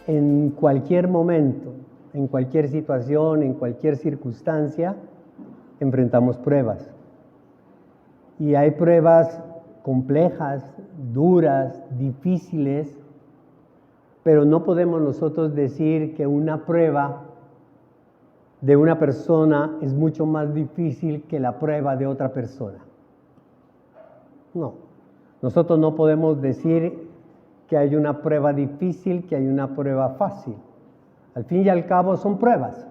en cualquier momento, en cualquier situación, en cualquier circunstancia, enfrentamos pruebas. Y hay pruebas complejas, duras, difíciles, pero no podemos nosotros decir que una prueba de una persona es mucho más difícil que la prueba de otra persona. No, nosotros no podemos decir que hay una prueba difícil, que hay una prueba fácil. Al fin y al cabo son pruebas.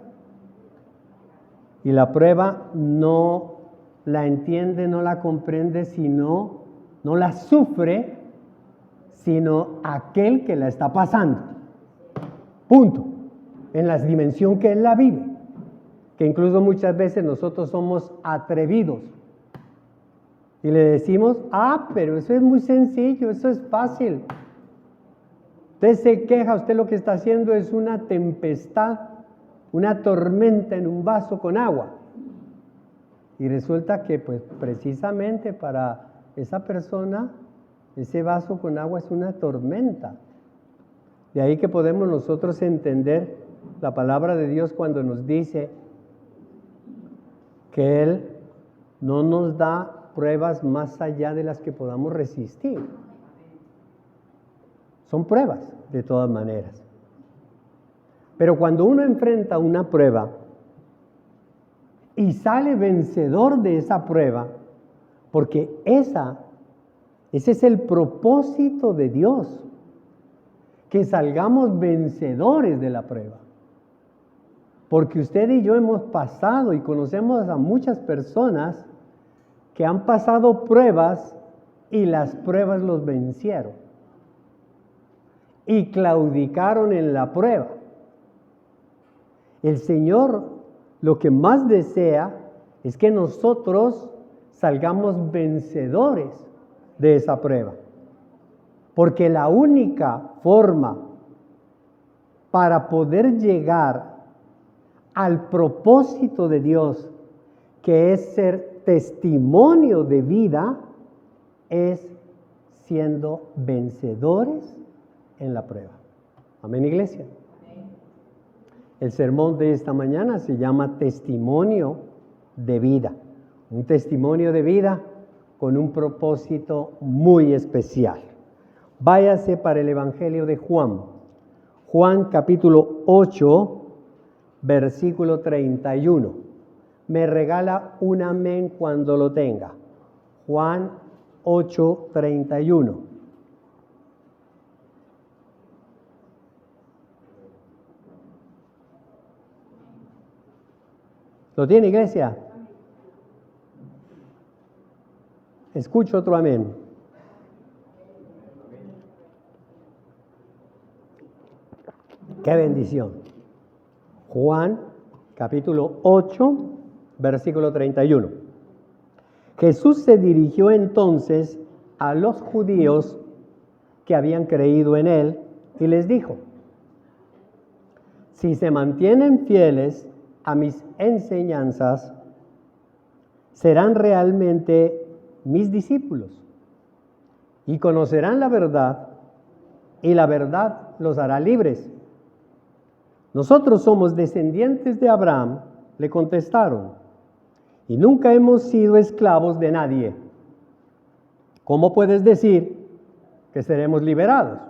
Y la prueba no la entiende, no la comprende, sino no la sufre, sino aquel que la está pasando. Punto. En la dimensión que él la vive. Que incluso muchas veces nosotros somos atrevidos. Y le decimos, pero eso es muy sencillo, eso es fácil. Usted se queja, usted lo que está haciendo es una tempestad, una tormenta en un vaso con agua. Y resulta que pues precisamente para esa persona, ese vaso con agua es una tormenta. De ahí que podemos nosotros entender la palabra de Dios cuando nos dice que Él no nos da pruebas más allá de las que podamos resistir. Son pruebas, de todas maneras. Pero cuando uno enfrenta una prueba y sale vencedor de esa prueba, porque ese es el propósito de Dios, que salgamos vencedores de la prueba. Porque usted y yo hemos pasado y conocemos a muchas personas que han pasado pruebas y las pruebas los vencieron. Y claudicaron en la prueba. El Señor lo que más desea es que nosotros salgamos vencedores de esa prueba. Porque la única forma para poder llegar al propósito de Dios, que es ser testimonio de vida, es siendo vencedores en la prueba. Amén, iglesia. Amén. El sermón de esta mañana se llama testimonio de vida. Un testimonio de vida con un propósito muy especial. Váyase para el Evangelio de Juan. Juan capítulo 8, versículo 31. Me regala un amén cuando lo tenga. Juan 8, 31. ¿Lo tiene, iglesia? Escucho otro amén. ¡Qué bendición! Juan, capítulo 8, versículo 31. Jesús se dirigió entonces a los judíos que habían creído en él y les dijo: si se mantienen fieles a mis enseñanzas, serán realmente mis discípulos y conocerán la verdad, y la verdad los hará libres. Nosotros somos descendientes de Abraham, le contestaron, y nunca hemos sido esclavos de nadie. ¿Cómo puedes decir que seremos liberados?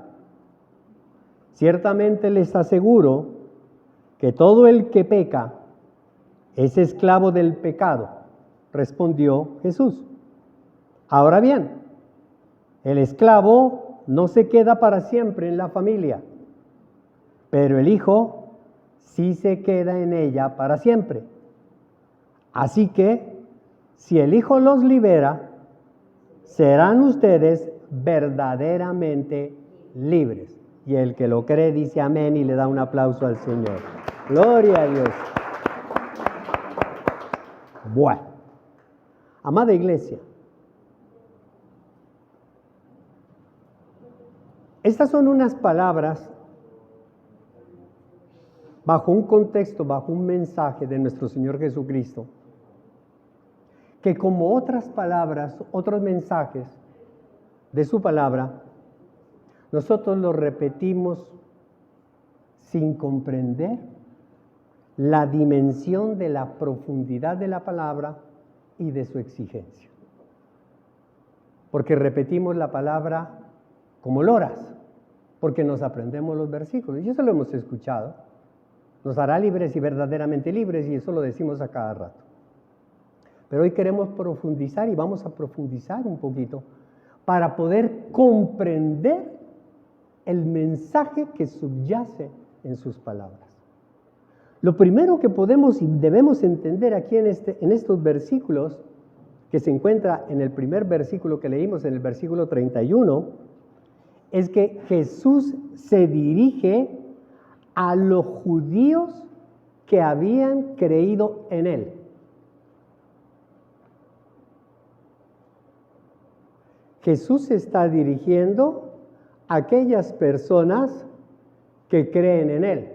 Ciertamente les aseguro que todo el que peca es esclavo del pecado, respondió Jesús. Ahora bien, el esclavo no se queda para siempre en la familia, pero el hijo sí se queda en ella para siempre. Así que, si el Hijo los libera, serán ustedes verdaderamente libres. Y el que lo cree dice amén y le da un aplauso al Señor. Gloria a Dios. Bueno, amada iglesia, estas son unas palabras bajo un contexto, bajo un mensaje de nuestro Señor Jesucristo, que como otras palabras, otros mensajes de su palabra, nosotros los repetimos sin comprender la dimensión de la profundidad de la palabra y de su exigencia. Porque repetimos la palabra como loras, porque nos aprendemos los versículos, y eso lo hemos escuchado. Nos hará libres y verdaderamente libres, y eso lo decimos a cada rato. Pero hoy queremos profundizar, y vamos a profundizar un poquito, para poder comprender el mensaje que subyace en sus palabras. Lo primero que podemos y debemos entender aquí en estos versículos, que se encuentra en el primer versículo que leímos, en el versículo 31, es que Jesús se dirige a los judíos que habían creído en Él. Jesús se está dirigiendo a aquellas personas que creen en Él.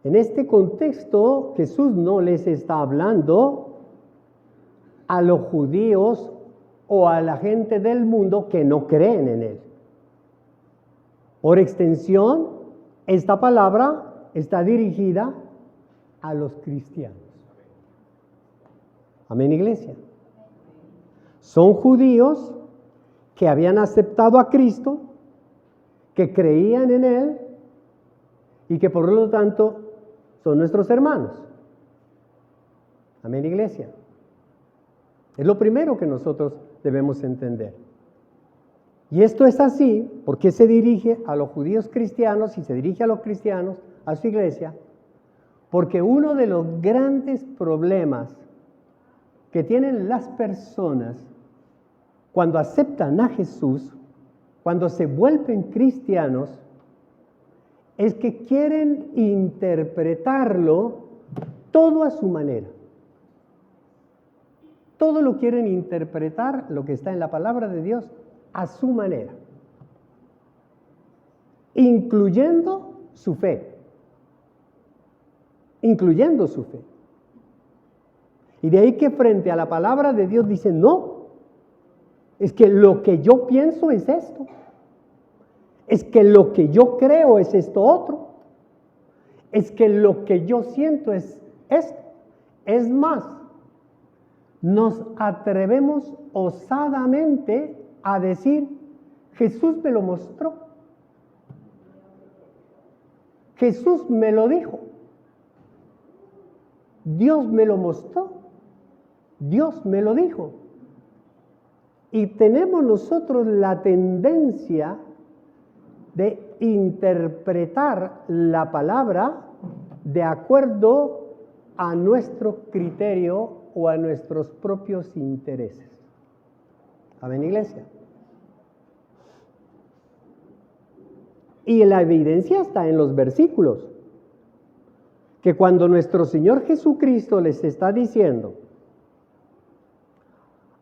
En este contexto, Jesús no les está hablando a los judíos o a la gente del mundo que no creen en Él. Por extensión, esta palabra está dirigida a los cristianos. Amén, iglesia. Son judíos que habían aceptado a Cristo, que creían en Él y que por lo tanto son nuestros hermanos. Amén, iglesia. Es lo primero que nosotros debemos entender. Y esto es así porque se dirige a los judíos cristianos y se dirige a los cristianos, a su iglesia, porque uno de los grandes problemas que tienen las personas cuando aceptan a Jesús, cuando se vuelven cristianos, es que quieren interpretarlo todo a su manera. Todo lo quieren interpretar, lo que está en la palabra de Dios, a su manera, incluyendo su fe. Incluyendo su fe. Y de ahí que frente a la palabra de Dios dicen, no, es que lo que yo pienso es esto. Es que lo que yo creo es esto otro. Es que lo que yo siento es esto. Es más, nos atrevemos osadamente a decir, Jesús me lo mostró. Jesús me lo dijo. Dios me lo mostró. Dios me lo dijo. Y tenemos nosotros la tendencia de interpretar la palabra de acuerdo a nuestro criterio o a nuestros propios intereses. ¿Amén, iglesia? Y la evidencia está en los versículos, que cuando nuestro Señor Jesucristo les está diciendo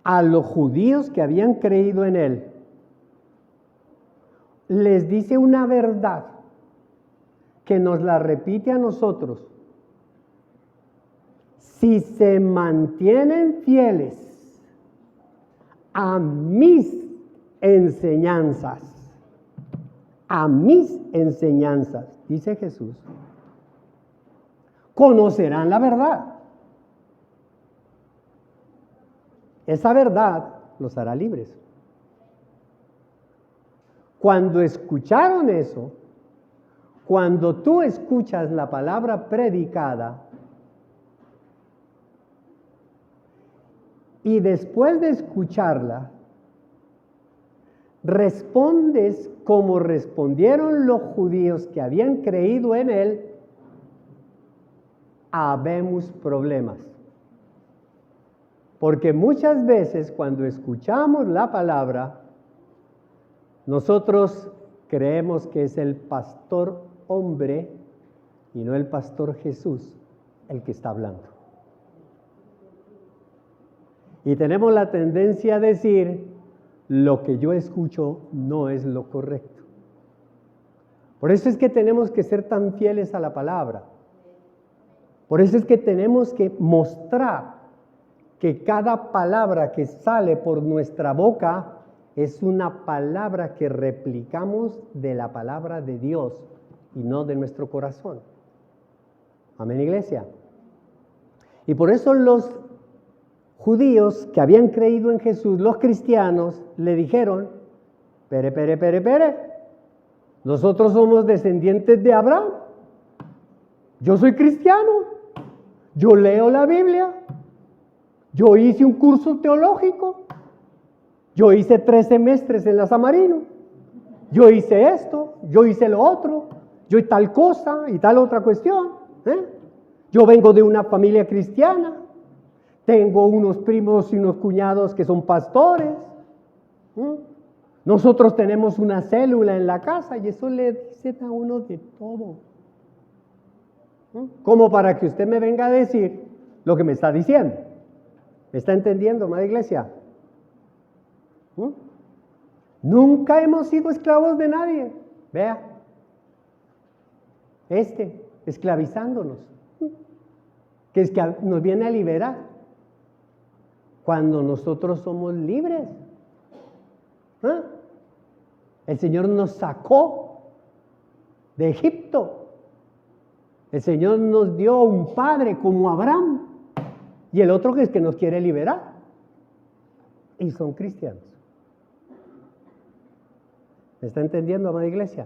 a los judíos que habían creído en Él, les dice una verdad que nos la repite a nosotros. Si se mantienen fieles a mis enseñanzas, dice Jesús, conocerán la verdad. Esa verdad los hará libres. Cuando escucharon eso, cuando tú escuchas la palabra predicada y después de escucharla, respondes como respondieron los judíos que habían creído en Él, habemos problemas. Porque muchas veces cuando escuchamos la palabra, nosotros creemos que es el pastor hombre y no el pastor Jesús el que está hablando. Y tenemos la tendencia a decir, lo que yo escucho no es lo correcto. Por eso es que tenemos que ser tan fieles a la palabra. Por eso es que tenemos que mostrar que cada palabra que sale por nuestra boca es una palabra que replicamos de la palabra de Dios y no de nuestro corazón. Amén, iglesia. Y por eso los judíos que habían creído en Jesús, los cristianos, le dijeron: Pere, nosotros somos descendientes de Abraham. Yo soy cristiano. Yo leo la Biblia. Yo hice un curso teológico. Yo hice 3 semestres en la San Marino. Yo hice esto, yo hice lo otro, yo tal cosa y tal otra cuestión. Yo vengo de una familia cristiana. Tengo unos primos y unos cuñados que son pastores. Nosotros tenemos una célula en la casa y eso le dicen a uno de todo. Como para que usted me venga a decir lo que me está diciendo. ¿Me está entendiendo, amada iglesia? Nunca hemos sido esclavos de nadie. Vea. Esclavizándonos. Que es que nos viene a liberar. Cuando nosotros somos libres. El Señor nos sacó de Egipto. El Señor nos dio un padre como Abraham. Y el otro que es que nos quiere liberar. Y son cristianos. ¿Me está entendiendo, amada iglesia?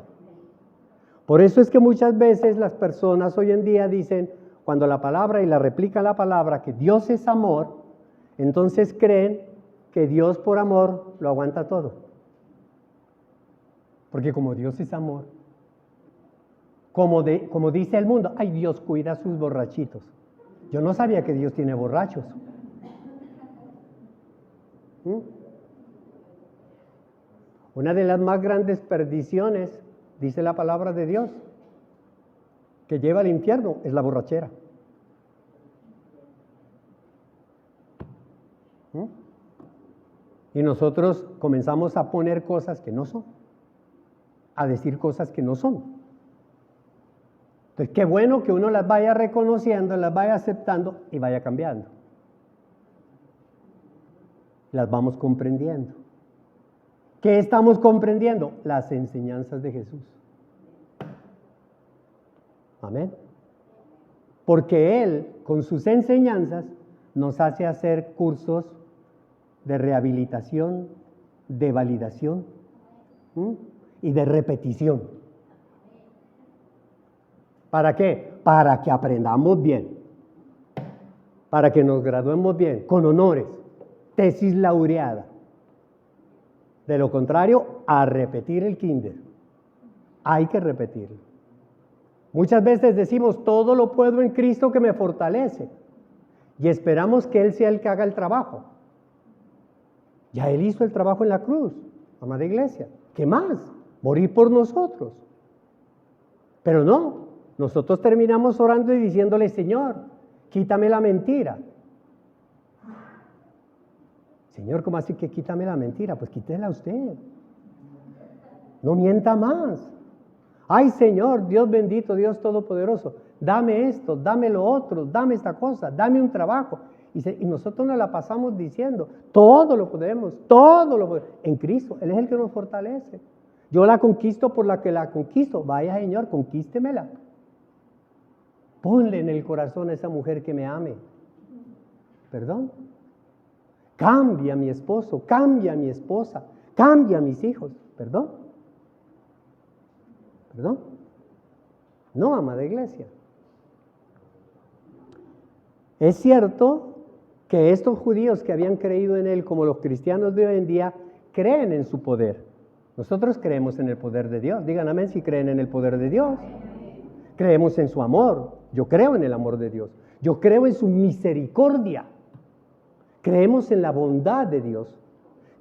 Por eso es que muchas veces las personas hoy en día dicen, cuando la palabra y la replica la palabra, que Dios es amor, entonces creen que Dios por amor lo aguanta todo. Porque como Dios es amor, como dice el mundo, ay, Dios cuida a sus borrachitos. Yo no sabía que Dios tiene borrachos. Una de las más grandes perdiciones, dice la palabra de Dios, que lleva al infierno es la borrachera. Y nosotros comenzamos a poner cosas que no son, a decir cosas que no son. Entonces, qué bueno que uno las vaya reconociendo, las vaya aceptando y vaya cambiando. Las vamos comprendiendo. ¿Qué estamos comprendiendo? Las enseñanzas de Jesús. Amén. Porque Él, con sus enseñanzas, nos hace hacer cursos de rehabilitación, de validación y de repetición. ¿Para qué? Para que aprendamos bien, para que nos graduemos bien, con honores, tesis laureada. De lo contrario, a repetir el kinder. Hay que repetirlo. Muchas veces decimos, todo lo puedo en Cristo que me fortalece. Y esperamos que Él sea el que haga el trabajo. Ya Él hizo el trabajo en la cruz, amada iglesia. ¿Qué más? Morir por nosotros. Pero no, nosotros terminamos orando y diciéndole, Señor, quítame la mentira. Señor, ¿cómo así que quítame la mentira? Pues quítela usted. No mienta más. Ay, Señor, Dios bendito, Dios todopoderoso, dame esto, dame lo otro, dame esta cosa, dame un trabajo. Y nosotros nos la pasamos diciendo, todo lo podemos en Cristo. Él es el que nos fortalece. Yo la conquisto por la que la conquisto. Vaya, Señor, conquístemela. Ponle en el corazón a esa mujer que me ame. ¿Perdón? Cambia a mi esposo, cambia a mi esposa, cambia a mis hijos. ¿Perdón? ¿Perdón? No, amada iglesia. Es cierto que estos judíos que habían creído en Él, como los cristianos de hoy en día, creen en su poder. Nosotros creemos en el poder de Dios. Digan amén si creen en el poder de Dios. Creemos en su amor. Yo creo en el amor de Dios. Yo creo en su misericordia. Creemos en la bondad de Dios.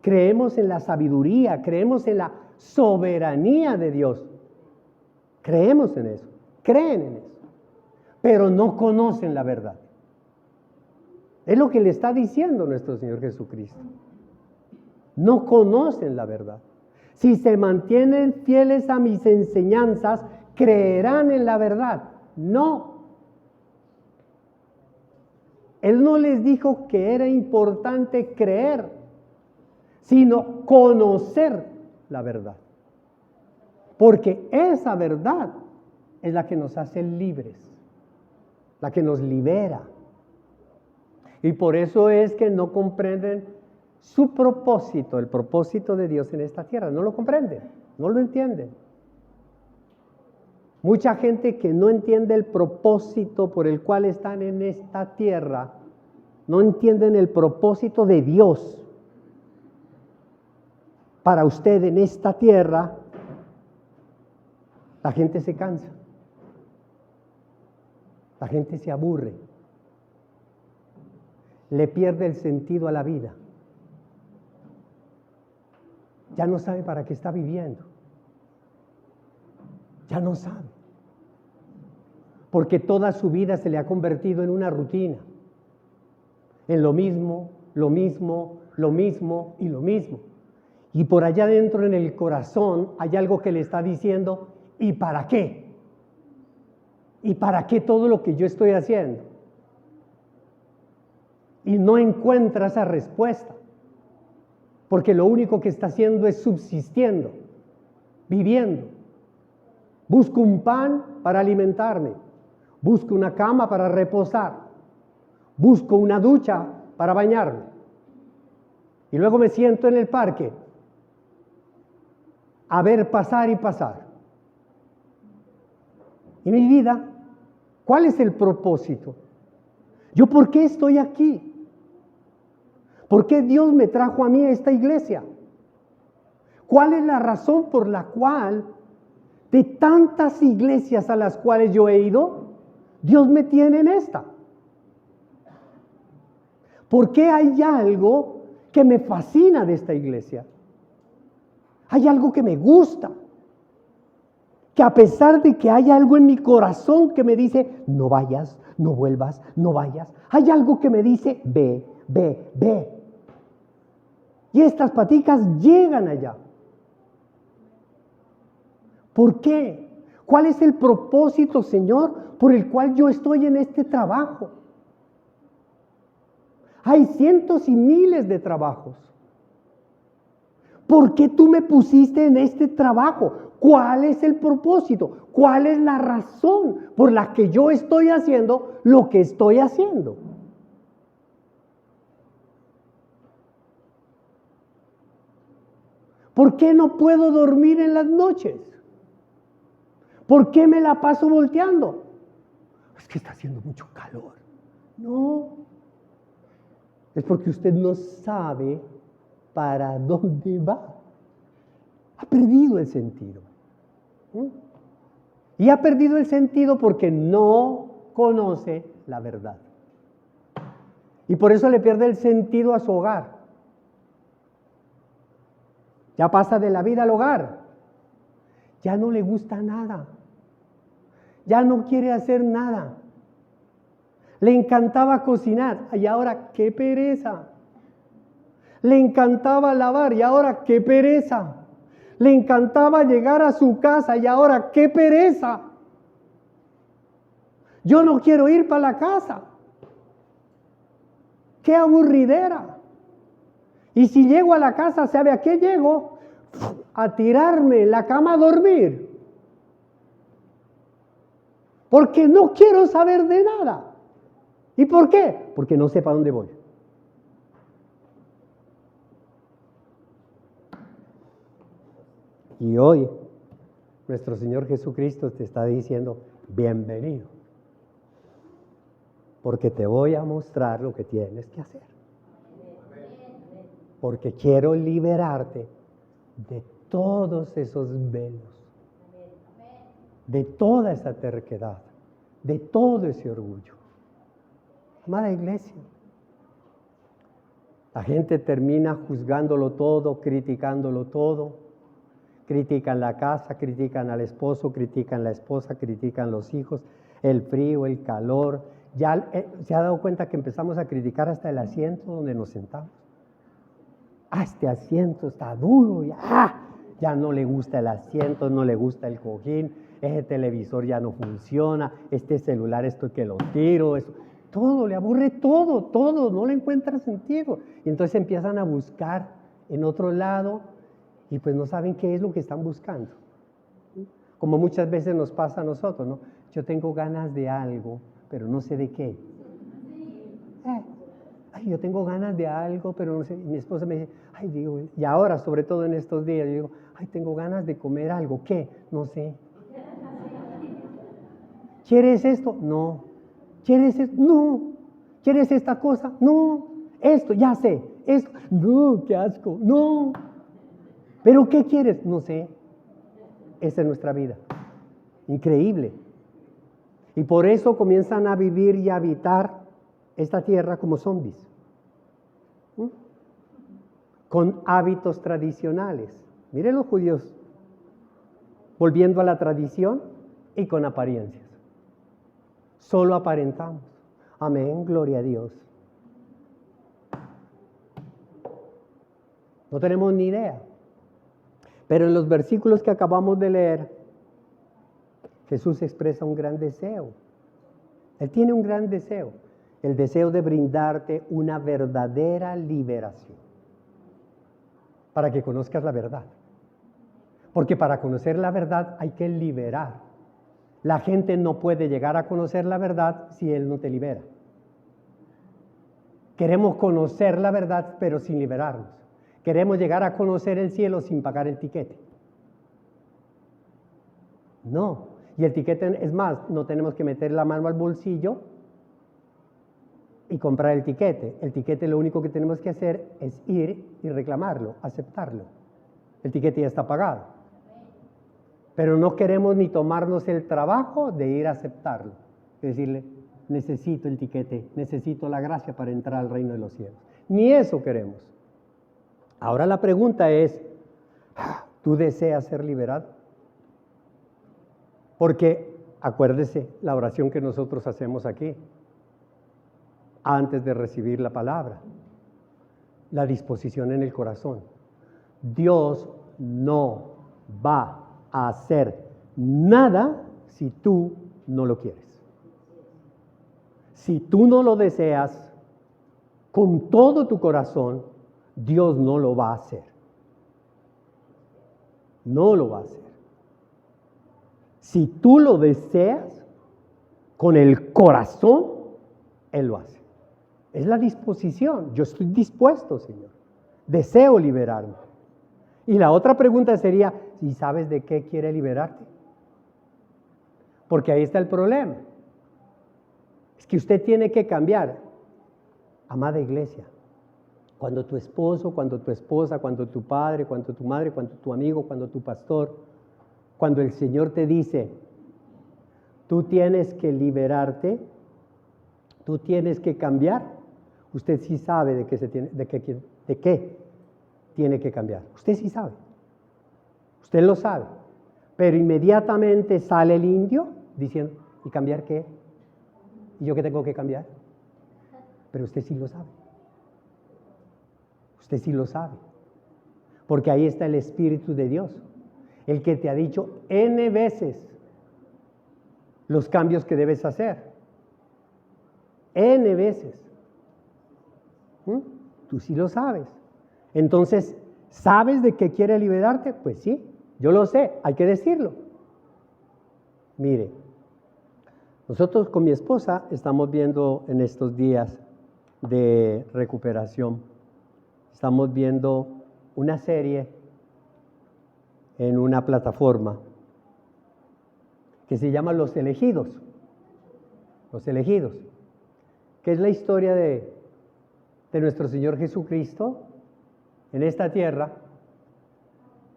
Creemos en la sabiduría. Creemos en la soberanía de Dios. Creemos en eso. Creen en eso. Pero no conocen la verdad. Es lo que le está diciendo nuestro Señor Jesucristo. No conocen la verdad. Si se mantienen fieles a mis enseñanzas, creerán en la verdad. No. Él no les dijo que era importante creer, sino conocer la verdad. Porque esa verdad es la que nos hace libres, la que nos libera. Y por eso es que no comprenden su propósito, el propósito de Dios en esta tierra. No lo comprenden, no lo entienden. Mucha gente que no entiende el propósito por el cual están en esta tierra, no entienden el propósito de Dios para usted en esta tierra. La gente se cansa, la gente se aburre, le pierde el sentido a la vida, ya no sabe para qué está viviendo, ya no sabe, porque toda su vida se le ha convertido en una rutina, en lo mismo, lo mismo, lo mismo y lo mismo. Y por allá adentro en el corazón hay algo que le está diciendo, ¿y para qué? ¿Y para qué todo lo que yo estoy haciendo? Y no encuentra esa respuesta, porque lo único que está haciendo es subsistiendo, viviendo. Busco un pan para alimentarme, busco una cama para reposar, busco una ducha para bañarme. Y luego me siento en el parque a ver pasar y pasar. Y mi vida, ¿cuál es el propósito? ¿Yo por qué estoy aquí? ¿Por qué Dios me trajo a mí a esta iglesia? ¿Cuál es la razón por la cual de tantas iglesias a las cuales yo he ido, Dios me tiene en esta? ¿Por qué hay algo que me fascina de esta iglesia? Hay algo que me gusta, que a pesar de que hay algo en mi corazón que me dice, no vayas, no vuelvas, no vayas, hay algo que me dice, ve, ve, ve. Y estas paticas llegan allá. ¿Por qué? ¿Cuál es el propósito, Señor, por el cual yo estoy en este trabajo? Hay cientos y miles de trabajos. ¿Por qué tú me pusiste en este trabajo? ¿Cuál es el propósito? ¿Cuál es la razón por la que yo estoy haciendo lo que estoy haciendo? ¿Por qué no puedo dormir en las noches? ¿Por qué me la paso volteando? Es que está haciendo mucho calor. No, es porque usted no sabe para dónde va. Ha perdido el sentido. Y ha perdido el sentido porque no conoce la verdad. Y por eso le pierde el sentido a su hogar. Ya pasa de la vida al hogar. Ya no le gusta nada. Ya no quiere hacer nada. Le encantaba cocinar y ahora qué pereza. Le encantaba lavar y ahora qué pereza. Le encantaba llegar a su casa y ahora qué pereza. Yo no quiero ir para la casa. Qué aburridera. Y si llego a la casa, ¿sabe a qué llego? A tirarme en la cama a dormir. Porque no quiero saber de nada. ¿Y por qué? Porque no sé para dónde voy. Y hoy, nuestro Señor Jesucristo te está diciendo, bienvenido. Porque te voy a mostrar lo que tienes que hacer. Porque quiero liberarte de todos esos velos, de toda esa terquedad, de todo ese orgullo. Amada iglesia, la gente termina juzgándolo todo, criticándolo todo. Critican la casa, critican al esposo, critican la esposa, critican los hijos, el frío, el calor. Ya se ha dado cuenta que empezamos a criticar hasta el asiento donde nos sentamos. Este asiento está duro, ya no le gusta el asiento, no le gusta el cojín, ese televisor ya no funciona, este celular esto que lo tiro, eso, todo, le aburre todo, no le encuentra sentido. Y entonces empiezan a buscar en otro lado y pues no saben qué es lo que están buscando. Como muchas veces nos pasa a nosotros, ¿no? Yo tengo ganas de algo, pero no sé de qué. Ay, yo tengo ganas de algo, pero no sé. Y mi esposa me dice, ay, digo, y ahora, sobre todo en estos días, yo digo, ay, tengo ganas de comer algo. ¿Qué? No sé. ¿Quieres esto? No. ¿Quieres esto? No. ¿Quieres esta cosa? No. Esto, ya sé. Esto, no, qué asco. No. ¿Pero qué quieres? No sé. Esa es nuestra vida. Increíble. Y por eso comienzan a vivir y a habitar esta tierra como zombies. Con hábitos tradicionales. Miren los judíos, volviendo a la tradición y con apariencias. Solo aparentamos. Amén, gloria a Dios. No tenemos ni idea. Pero en los versículos que acabamos de leer, Jesús expresa un gran deseo. Él tiene un gran deseo. El deseo de brindarte una verdadera liberación. Para que conozcas la verdad. Porque para conocer la verdad hay que liberar. La gente no puede llegar a conocer la verdad si Él no te libera. Queremos conocer la verdad pero sin liberarnos. Queremos llegar a conocer el cielo sin pagar el tiquete. No. Y el tiquete, es más, no tenemos que meter la mano al bolsillo y comprar el tiquete. El tiquete lo único que tenemos que hacer es ir y reclamarlo, aceptarlo. El tiquete ya está pagado. Pero no queremos ni tomarnos el trabajo de ir a aceptarlo. Decirle, necesito el tiquete, necesito la gracia para entrar al reino de los cielos. Ni eso queremos. Ahora la pregunta es, ¿tú deseas ser liberado? Porque, acuérdese, la oración que nosotros hacemos aquí, antes de recibir la palabra, la disposición en el corazón. Dios no va a hacer nada si tú no lo quieres. Si tú no lo deseas con todo tu corazón, Dios no lo va a hacer. No lo va a hacer. Si tú lo deseas con el corazón, Él lo hace. Es la disposición. Yo estoy dispuesto, Señor. Deseo liberarme. Y la otra pregunta sería, ¿y sabes de qué quiere liberarte? Porque ahí está el problema. Es que usted tiene que cambiar. Amada iglesia, cuando tu esposo, cuando tu esposa, cuando tu padre, cuando tu madre, cuando tu amigo, cuando tu pastor, cuando el Señor te dice, tú tienes que liberarte, tú tienes que cambiar, usted sí sabe de qué tiene que cambiar. Usted sí sabe. Usted lo sabe. Pero inmediatamente sale el indio diciendo, ¿y cambiar qué? ¿Y yo qué tengo que cambiar? Pero usted sí lo sabe. Usted sí lo sabe. Porque ahí está el Espíritu de Dios. El que te ha dicho N veces los cambios que debes hacer. N veces. Tú sí lo sabes. Entonces, ¿sabes de qué quiere liberarte? Pues sí, yo lo sé, hay que decirlo. Mire, nosotros con mi esposa estamos viendo en estos días de recuperación, estamos viendo una serie en una plataforma que se llama Los Elegidos. Los Elegidos, que es la historia de nuestro Señor Jesucristo en esta tierra.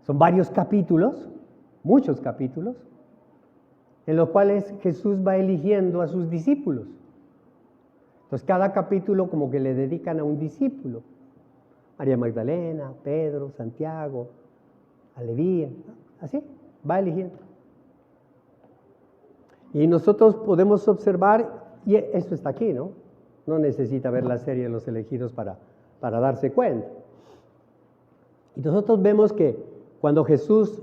Son varios capítulos, muchos capítulos, en los cuales Jesús va eligiendo a sus discípulos. Entonces cada capítulo como que le dedican a un discípulo. María Magdalena, Pedro, Santiago, a Leví, así, va eligiendo. Y nosotros podemos observar, y esto está aquí, ¿no? No necesita ver la serie de Los Elegidos para darse cuenta. Y nosotros vemos que cuando Jesús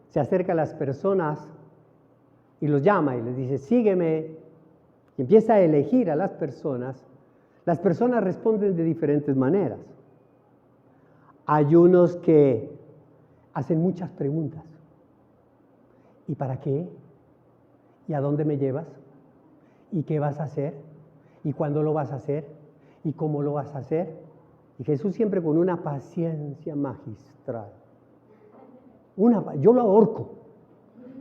se acerca a las personas y los llama y les dice, sígueme, y empieza a elegir a las personas responden de diferentes maneras. Hay unos que hacen muchas preguntas. ¿Y para qué? ¿Y a dónde me llevas? ¿Y qué vas a hacer? ¿Y cuándo lo vas a hacer? ¿Y cómo lo vas a hacer? Y Jesús siempre con una paciencia magistral. Yo lo ahorco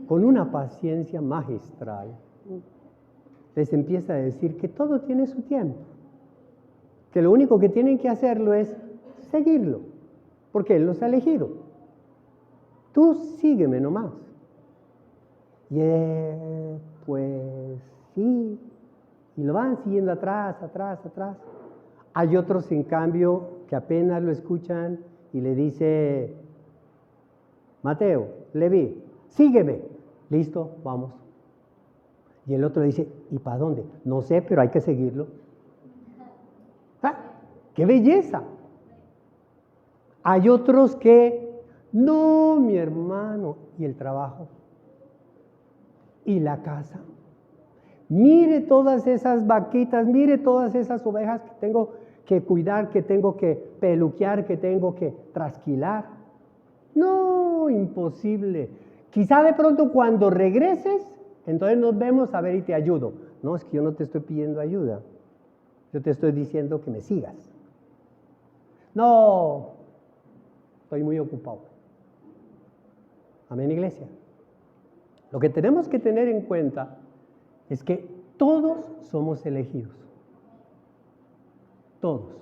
con una paciencia magistral. Les empieza a decir que todo tiene su tiempo, que lo único que tienen que hacerlo es seguirlo, porque Él los ha elegido. Tú sígueme nomás. Y pues sí, y lo van siguiendo atrás. Hay otros, en cambio, que apenas lo escuchan y le dice, Mateo, Leví, sígueme. Listo, vamos. Y el otro dice, ¿y para dónde? No sé, pero hay que seguirlo. ¡Ah! ¡Qué belleza! Hay otros que, no, mi hermano, ¿y el trabajo? ¿Y la casa? Mire todas esas vaquitas, mire todas esas ovejas que tengo que cuidar, que tengo que peluquear, que tengo que trasquilar. No, imposible. Quizá de pronto cuando regreses, entonces nos vemos a ver y te ayudo. No, es que yo no te estoy pidiendo ayuda. Yo te estoy diciendo que me sigas. No, estoy muy ocupado. Amén, iglesia. Lo que tenemos que tener en cuenta es que todos somos elegidos. Todos.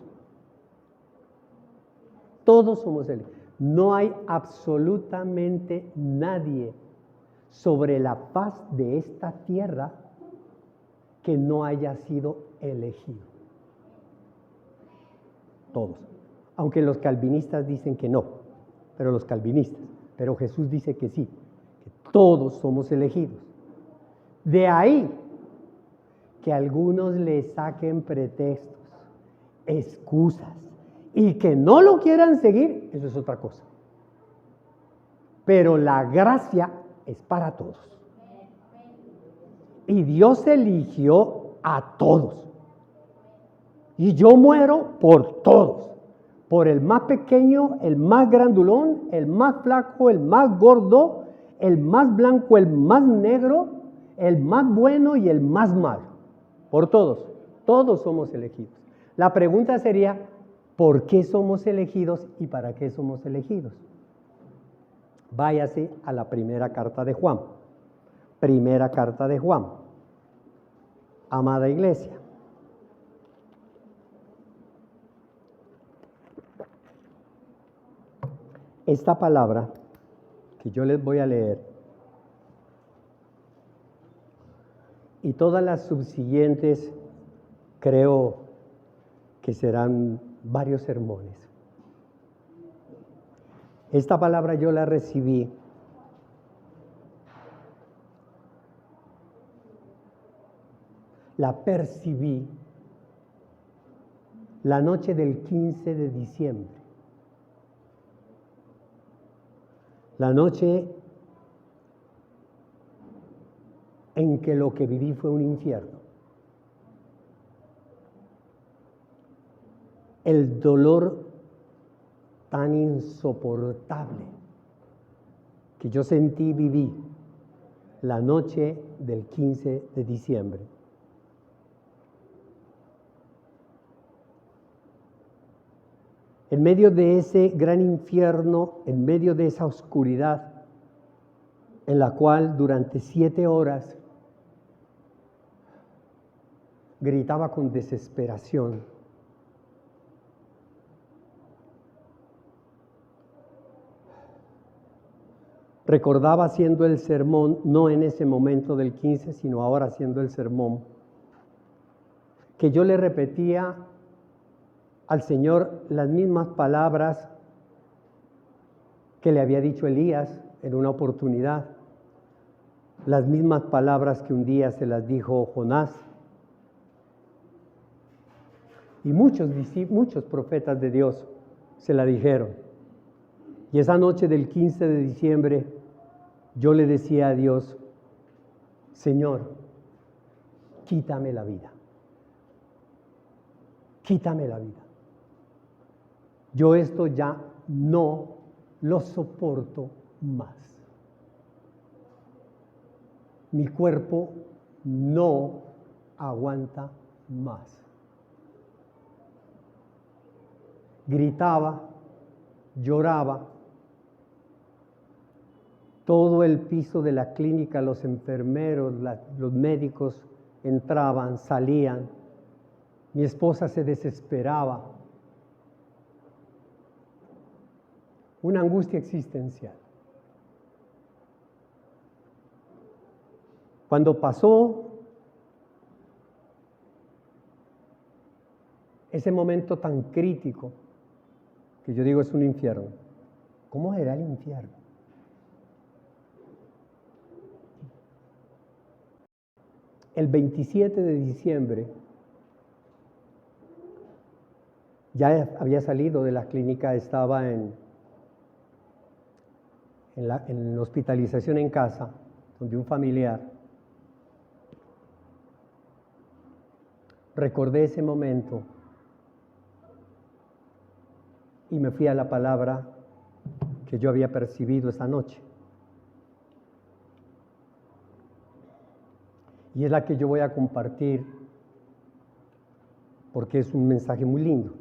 Todos somos elegidos. No hay absolutamente nadie sobre la faz de esta tierra que no haya sido elegido. Todos. Aunque los calvinistas dicen que no, pero Jesús dice que sí, que todos somos elegidos. De ahí que algunos le saquen pretextos, excusas, y que no lo quieran seguir, eso es otra cosa. Pero la gracia es para todos. Y Dios eligió a todos. Y yo muero por todos. Por el más pequeño, el más grandulón, el más flaco, el más gordo, el más blanco, el más negro, el más bueno y el más malo. Por todos. Todos somos elegidos. La pregunta sería, ¿por qué somos elegidos y para qué somos elegidos? Váyase a la primera carta de Juan. Primera carta de Juan. Amada iglesia. Esta palabra que yo les voy a leer y todas las subsiguientes creo que serán varios sermones. Esta palabra yo la recibí la percibí la noche del 15 de diciembre. La noche en que lo que viví fue un infierno. El dolor tan insoportable que yo sentí, viví la noche del 15 de diciembre. En medio de ese gran infierno, en medio de esa oscuridad, en la cual durante 7 horas gritaba con desesperación, recordaba haciendo el sermón, no en ese momento del 15, sino ahora haciendo el sermón, que yo le repetía al Señor las mismas palabras que le había dicho Elías en una oportunidad, las mismas palabras que un día se las dijo Jonás. Y muchos profetas de Dios se la dijeron. Y esa noche del 15 de diciembre yo le decía a Dios, Señor, quítame la vida. Quítame la vida. Yo esto ya no lo soporto más. Mi cuerpo no aguanta más. Gritaba, lloraba. Todo el piso de la clínica, los enfermeros, los médicos entraban, salían. Mi esposa se desesperaba. Una angustia existencial. Cuando pasó ese momento tan crítico, que yo digo es un infierno, ¿cómo era el infierno? El 27 de diciembre ya había salido de la clínica, estaba en hospitalización en casa, donde un familiar. Recordé ese momento y me fui a la palabra que yo había percibido esa noche. Y es la que yo voy a compartir porque es un mensaje muy lindo.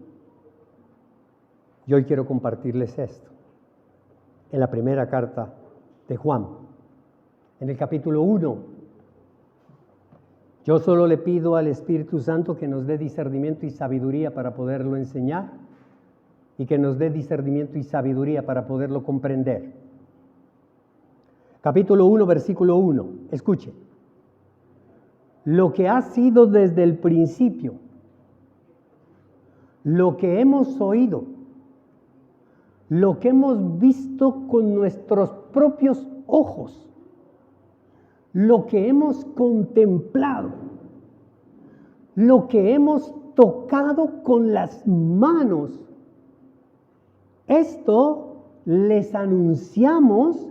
Y hoy quiero compartirles esto. En la primera carta de Juan, en el capítulo 1, yo solo le pido al Espíritu Santo que nos dé discernimiento y sabiduría para poderlo enseñar y que nos dé discernimiento y sabiduría para poderlo comprender. Capítulo 1, versículo 1, escuche. Lo que ha sido desde el principio, lo que hemos oído, lo que hemos visto con nuestros propios ojos, lo que hemos contemplado, lo que hemos tocado con las manos, esto les anunciamos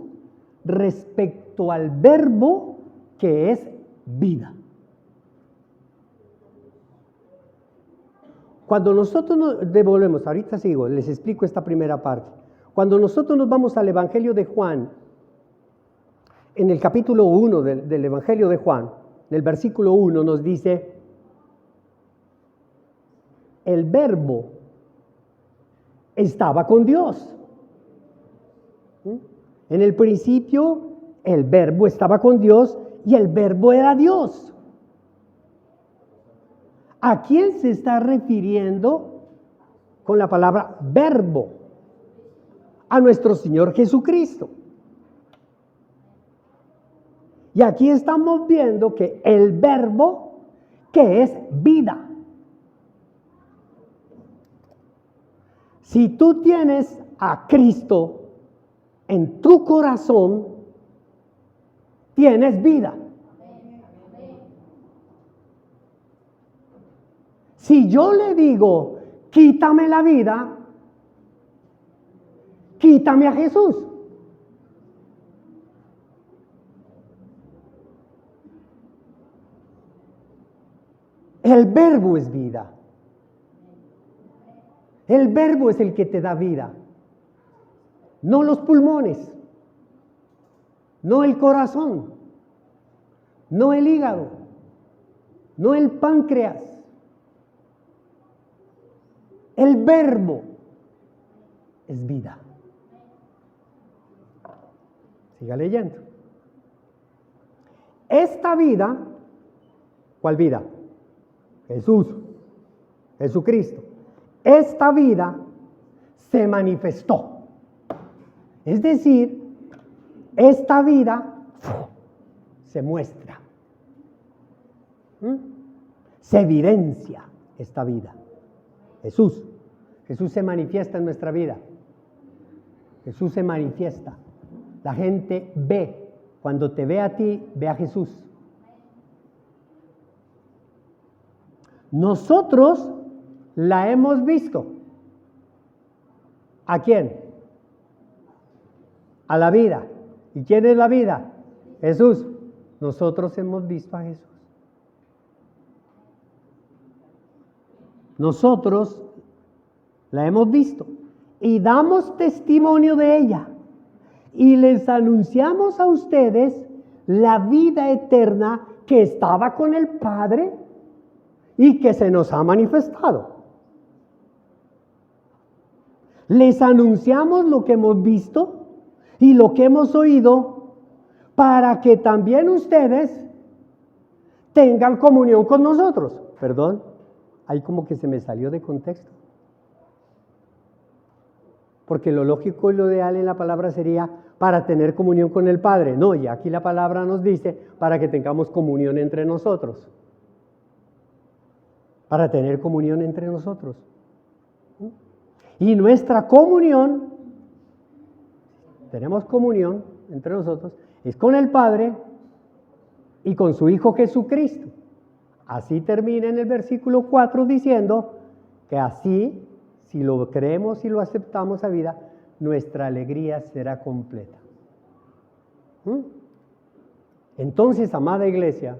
respecto al verbo que es vida. Cuando nosotros nos devolvemos, ahorita sigo, les explico esta primera parte. Cuando nosotros nos vamos al Evangelio de Juan, en el capítulo 1 del Evangelio de Juan, en el versículo 1 nos dice, el verbo estaba con Dios. En el principio, el verbo estaba con Dios y el verbo era Dios. ¿A quién se está refiriendo con la palabra verbo? A nuestro Señor Jesucristo. Y aquí estamos viendo que el verbo, que es vida. Si tú tienes a Cristo en tu corazón, tienes vida. Si yo le digo, quítame la vida, quítame a Jesús. El verbo es vida. El verbo es el que te da vida. No los pulmones, no el corazón, no el hígado, no el páncreas. El verbo es vida. Siga leyendo. Esta vida, ¿cuál vida? Jesús, Jesucristo. Esta vida se manifestó. Es decir, esta vida se muestra. Se evidencia esta vida. Jesús se manifiesta en nuestra vida. Jesús se manifiesta. La gente ve. Cuando te ve a ti, ve a Jesús. Nosotros la hemos visto. ¿A quién? A la vida. ¿Y quién es la vida? Jesús. Nosotros hemos visto a Jesús. Nosotros la hemos visto y damos testimonio de ella y les anunciamos a ustedes la vida eterna que estaba con el Padre y que se nos ha manifestado. Les anunciamos lo que hemos visto y lo que hemos oído para que también ustedes tengan comunión con nosotros. Perdón, ahí como que se me salió de contexto. Porque lo lógico y lo ideal en la palabra sería para tener comunión con el Padre. No, y aquí la palabra nos dice para que tengamos comunión entre nosotros. Para tener comunión entre nosotros. Y nuestra comunión, tenemos comunión entre nosotros, es con el Padre y con su Hijo Jesucristo. Así termina en el versículo 4 diciendo que así, si lo creemos y lo aceptamos a vida, nuestra alegría será completa. Entonces, amada iglesia,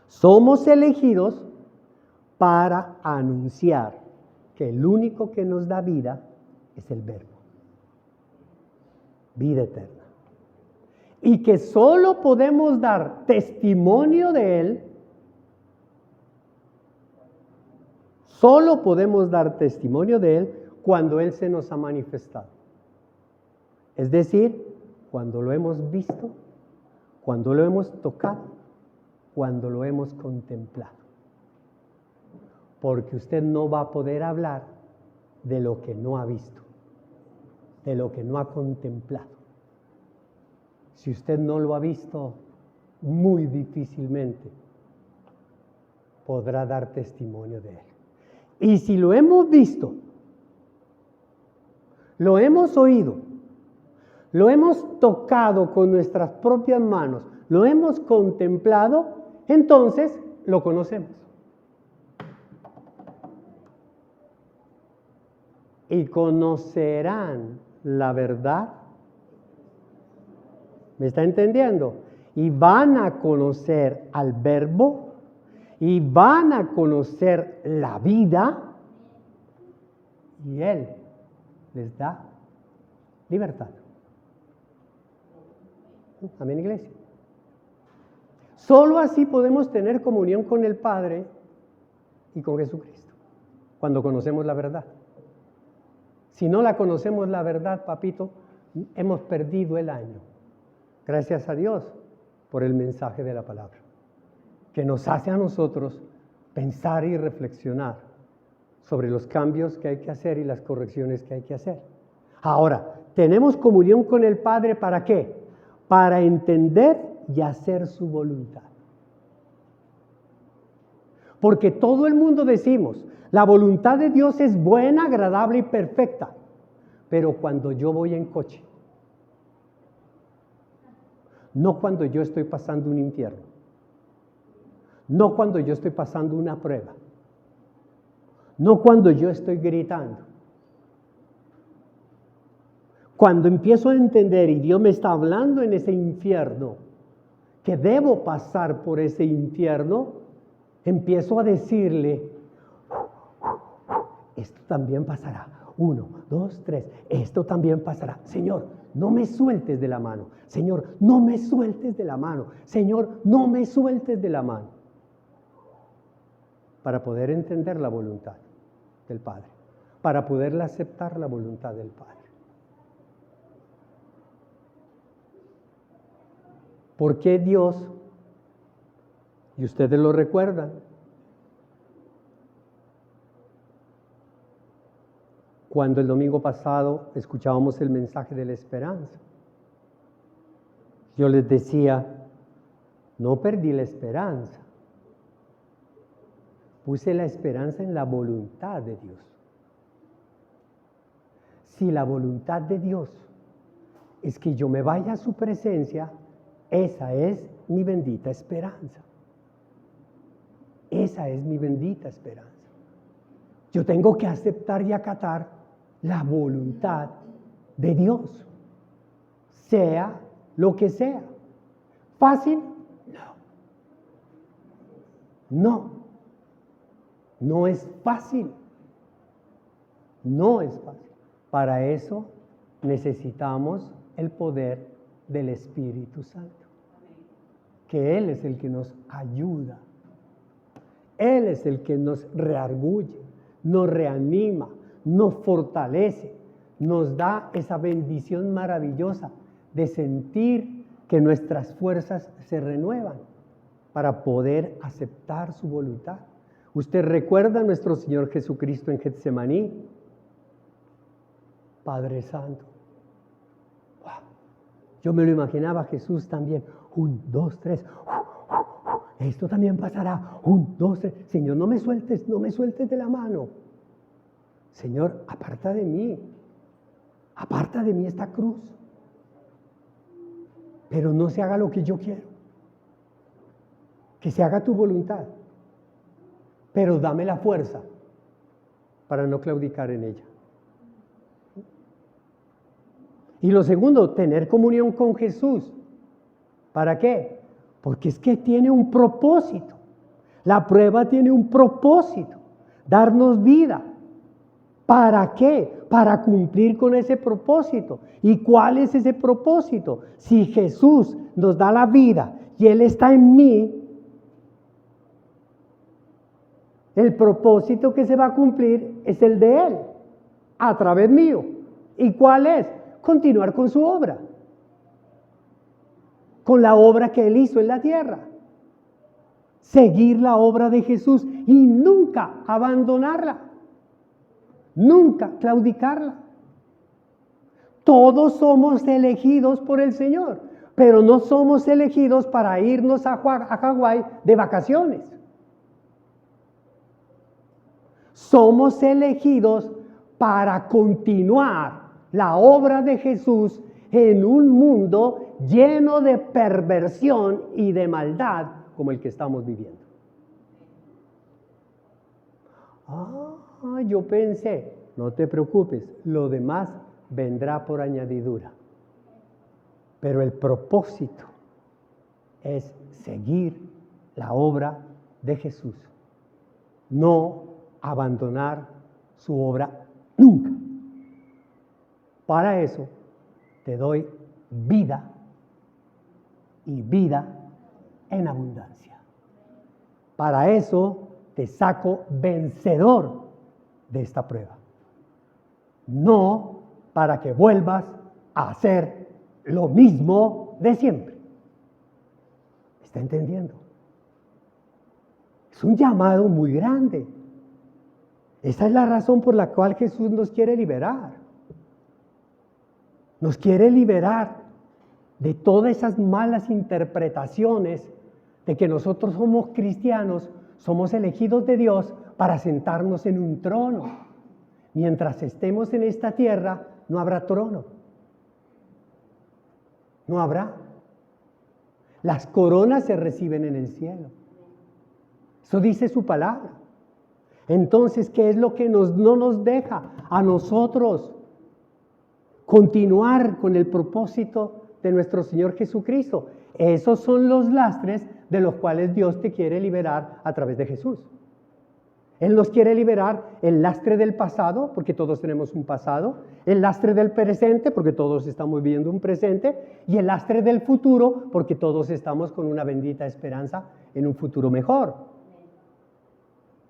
somos elegidos para anunciar que el único que nos da vida es el Verbo, vida eterna. Y que solo podemos dar testimonio de Él, solo podemos dar testimonio de Él cuando Él se nos ha manifestado. Es decir, cuando lo hemos visto, cuando lo hemos tocado, cuando lo hemos contemplado. Porque usted no va a poder hablar de lo que no ha visto, de lo que no ha contemplado. Si usted no lo ha visto, muy difícilmente podrá dar testimonio de él. Y si lo hemos visto, lo hemos oído, lo hemos tocado con nuestras propias manos, lo hemos contemplado, entonces lo conocemos. Y conocerán la verdad. ¿Me está entendiendo? Y van a conocer al Verbo, y van a conocer la vida, y Él les da libertad. Amén, iglesia. Solo así podemos tener comunión con el Padre y con Jesucristo, cuando conocemos la verdad. Si no la conocemos la verdad, papito, hemos perdido el año. Gracias a Dios por el mensaje de la palabra, que nos hace a nosotros pensar y reflexionar sobre los cambios que hay que hacer y las correcciones que hay que hacer. Ahora, tenemos comunión con el Padre, ¿para qué? Para entender y hacer su voluntad. Porque todo el mundo decimos, la voluntad de Dios es buena, agradable y perfecta. Pero cuando yo voy en coche, no cuando yo estoy pasando un infierno, no cuando yo estoy pasando una prueba, no cuando yo estoy gritando. Cuando empiezo a entender y Dios me está hablando en ese infierno, que debo pasar por ese infierno, empiezo a decirle, esto también pasará. 1, 2, 3, esto también pasará. Señor, no me sueltes de la mano. Señor, no me sueltes de la mano. Señor, no me sueltes de la mano. Para poder entender la voluntad del Padre, para poder aceptar la voluntad del Padre. ¿Por qué Dios, y ustedes lo recuerdan, cuando el domingo pasado escuchábamos el mensaje de la esperanza? Yo les decía, no perdí la esperanza, puse la esperanza en la voluntad de Dios. Si la voluntad de Dios es que yo me vaya a su presencia, esa es mi bendita esperanza. Esa es mi bendita esperanza. Yo tengo que aceptar y acatar la voluntad de Dios, sea lo que sea. ¿Fácil? No. No es fácil. No es fácil. Para eso necesitamos el poder del Espíritu Santo, que Él es el que nos ayuda. Él es el que nos reargulle, nos reanima, nos fortalece, nos da esa bendición maravillosa de sentir que nuestras fuerzas se renuevan para poder aceptar su voluntad. ¿Usted recuerda a nuestro Señor Jesucristo en Getsemaní? Padre Santo. ¡Wow! Yo me lo imaginaba Jesús también. 1, 2, 3. Esto también pasará. 1, 2, 3. Señor, no me sueltes de la mano. Señor, aparta de mí esta cruz. Pero no se haga lo que yo quiero. Que se haga tu voluntad. Pero dame la fuerza para no claudicar en ella. Y lo segundo, tener comunión con Jesús. ¿Para qué? Porque es que tiene un propósito. La prueba tiene un propósito. Darnos vida. ¿Para qué? Para cumplir con ese propósito. ¿Y cuál es ese propósito? Si Jesús nos da la vida y Él está en mí, el propósito que se va a cumplir es el de Él, a través mío. ¿Y cuál es? Continuar con su obra. Con la obra que Él hizo en la tierra. Seguir la obra de Jesús y nunca abandonarla. Nunca claudicarla. Todos somos elegidos por el Señor, pero no somos elegidos para irnos a Hawái de vacaciones. Somos elegidos para continuar la obra de Jesús en un mundo lleno de perversión y de maldad como el que estamos viviendo. Yo pensé, no te preocupes, lo demás vendrá por añadidura. Pero el propósito es seguir la obra de Jesús. No abandonar su obra nunca. Para eso te doy vida y vida en abundancia. Para eso te saco vencedor de esta prueba. No para que vuelvas a hacer lo mismo de siempre. ¿Está entendiendo? Es un llamado muy grande. Esa es la razón por la cual Jesús nos quiere liberar. Nos quiere liberar de todas esas malas interpretaciones de que nosotros somos cristianos, somos elegidos de Dios para sentarnos en un trono. Mientras estemos en esta tierra, no habrá trono. No habrá. Las coronas se reciben en el cielo. Eso dice su palabra. Entonces, ¿qué es lo que no nos deja a nosotros continuar con el propósito de nuestro Señor Jesucristo? Esos son los lastres de los cuales Dios te quiere liberar a través de Jesús. Él nos quiere liberar el lastre del pasado, porque todos tenemos un pasado, el lastre del presente, porque todos estamos viviendo un presente, y el lastre del futuro, porque todos estamos con una bendita esperanza en un futuro mejor.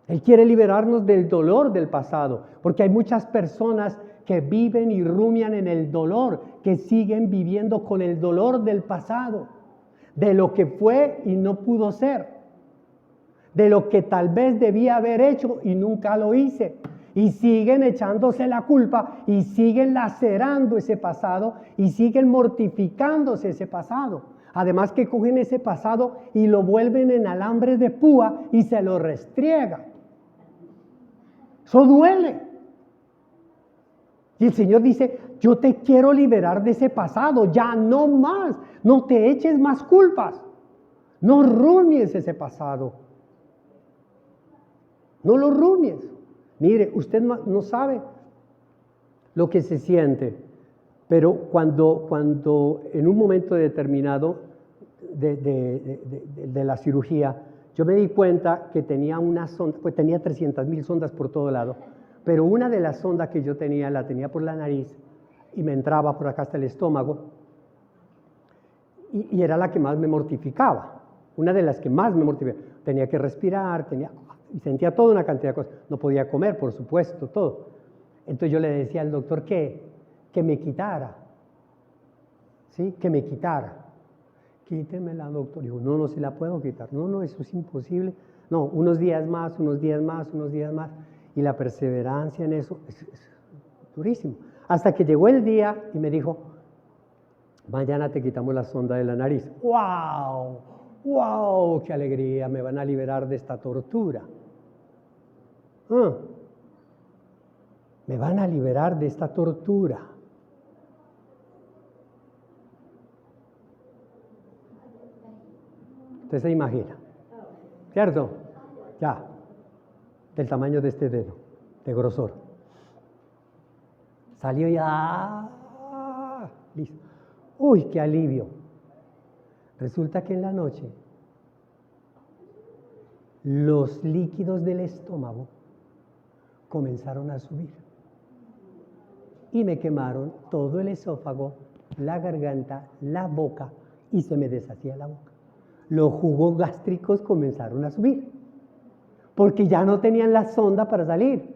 Él quiere liberarnos del dolor del pasado, porque hay muchas personas que viven y rumian en el dolor, que siguen viviendo con el dolor del pasado, de lo que fue y no pudo ser, de lo que tal vez debía haber hecho y nunca lo hice, y siguen echándose la culpa y siguen lacerando ese pasado y siguen mortificándose ese pasado. Además que cogen ese pasado y lo vuelven en alambres de púa y se lo restriegan. Eso duele. Y el Señor dice, yo te quiero liberar de ese pasado, ya no más, no te eches más culpas, no rumies ese pasado, no lo rumies. Mire, usted no sabe lo que se siente, pero cuando en un momento determinado de la cirugía, yo me di cuenta que tenía una sonda, pues tenía 300,000 sondas por todo lado, pero una de las sondas que yo tenía, la tenía por la nariz y me entraba por acá hasta el estómago y era la que más me mortificaba, una de las que más me mortificaba. Tenía que respirar, y sentía toda una cantidad de cosas. No podía comer, por supuesto, todo. Entonces yo le decía al doctor que me quitara, ¿sí? Que me quitara. Quítemela, doctor. Dijo, no se la puedo quitar. No, eso es imposible. No, unos días más. Y la perseverancia en eso es durísimo. Hasta que llegó el día y me dijo, mañana te quitamos la sonda de la nariz. ¡Wow! ¡Wow! ¡Qué alegría! Me van a liberar de esta tortura. Me van a liberar de esta tortura. Usted se imagina, ¿cierto? Ya, del tamaño de este dedo, de grosor. Salió ya, listo. Uy, qué alivio. Resulta que en la noche los líquidos del estómago comenzaron a subir y me quemaron todo el esófago, la garganta, la boca y se me deshacía la boca. Los jugos gástricos comenzaron a subir porque ya no tenían la sonda para salir.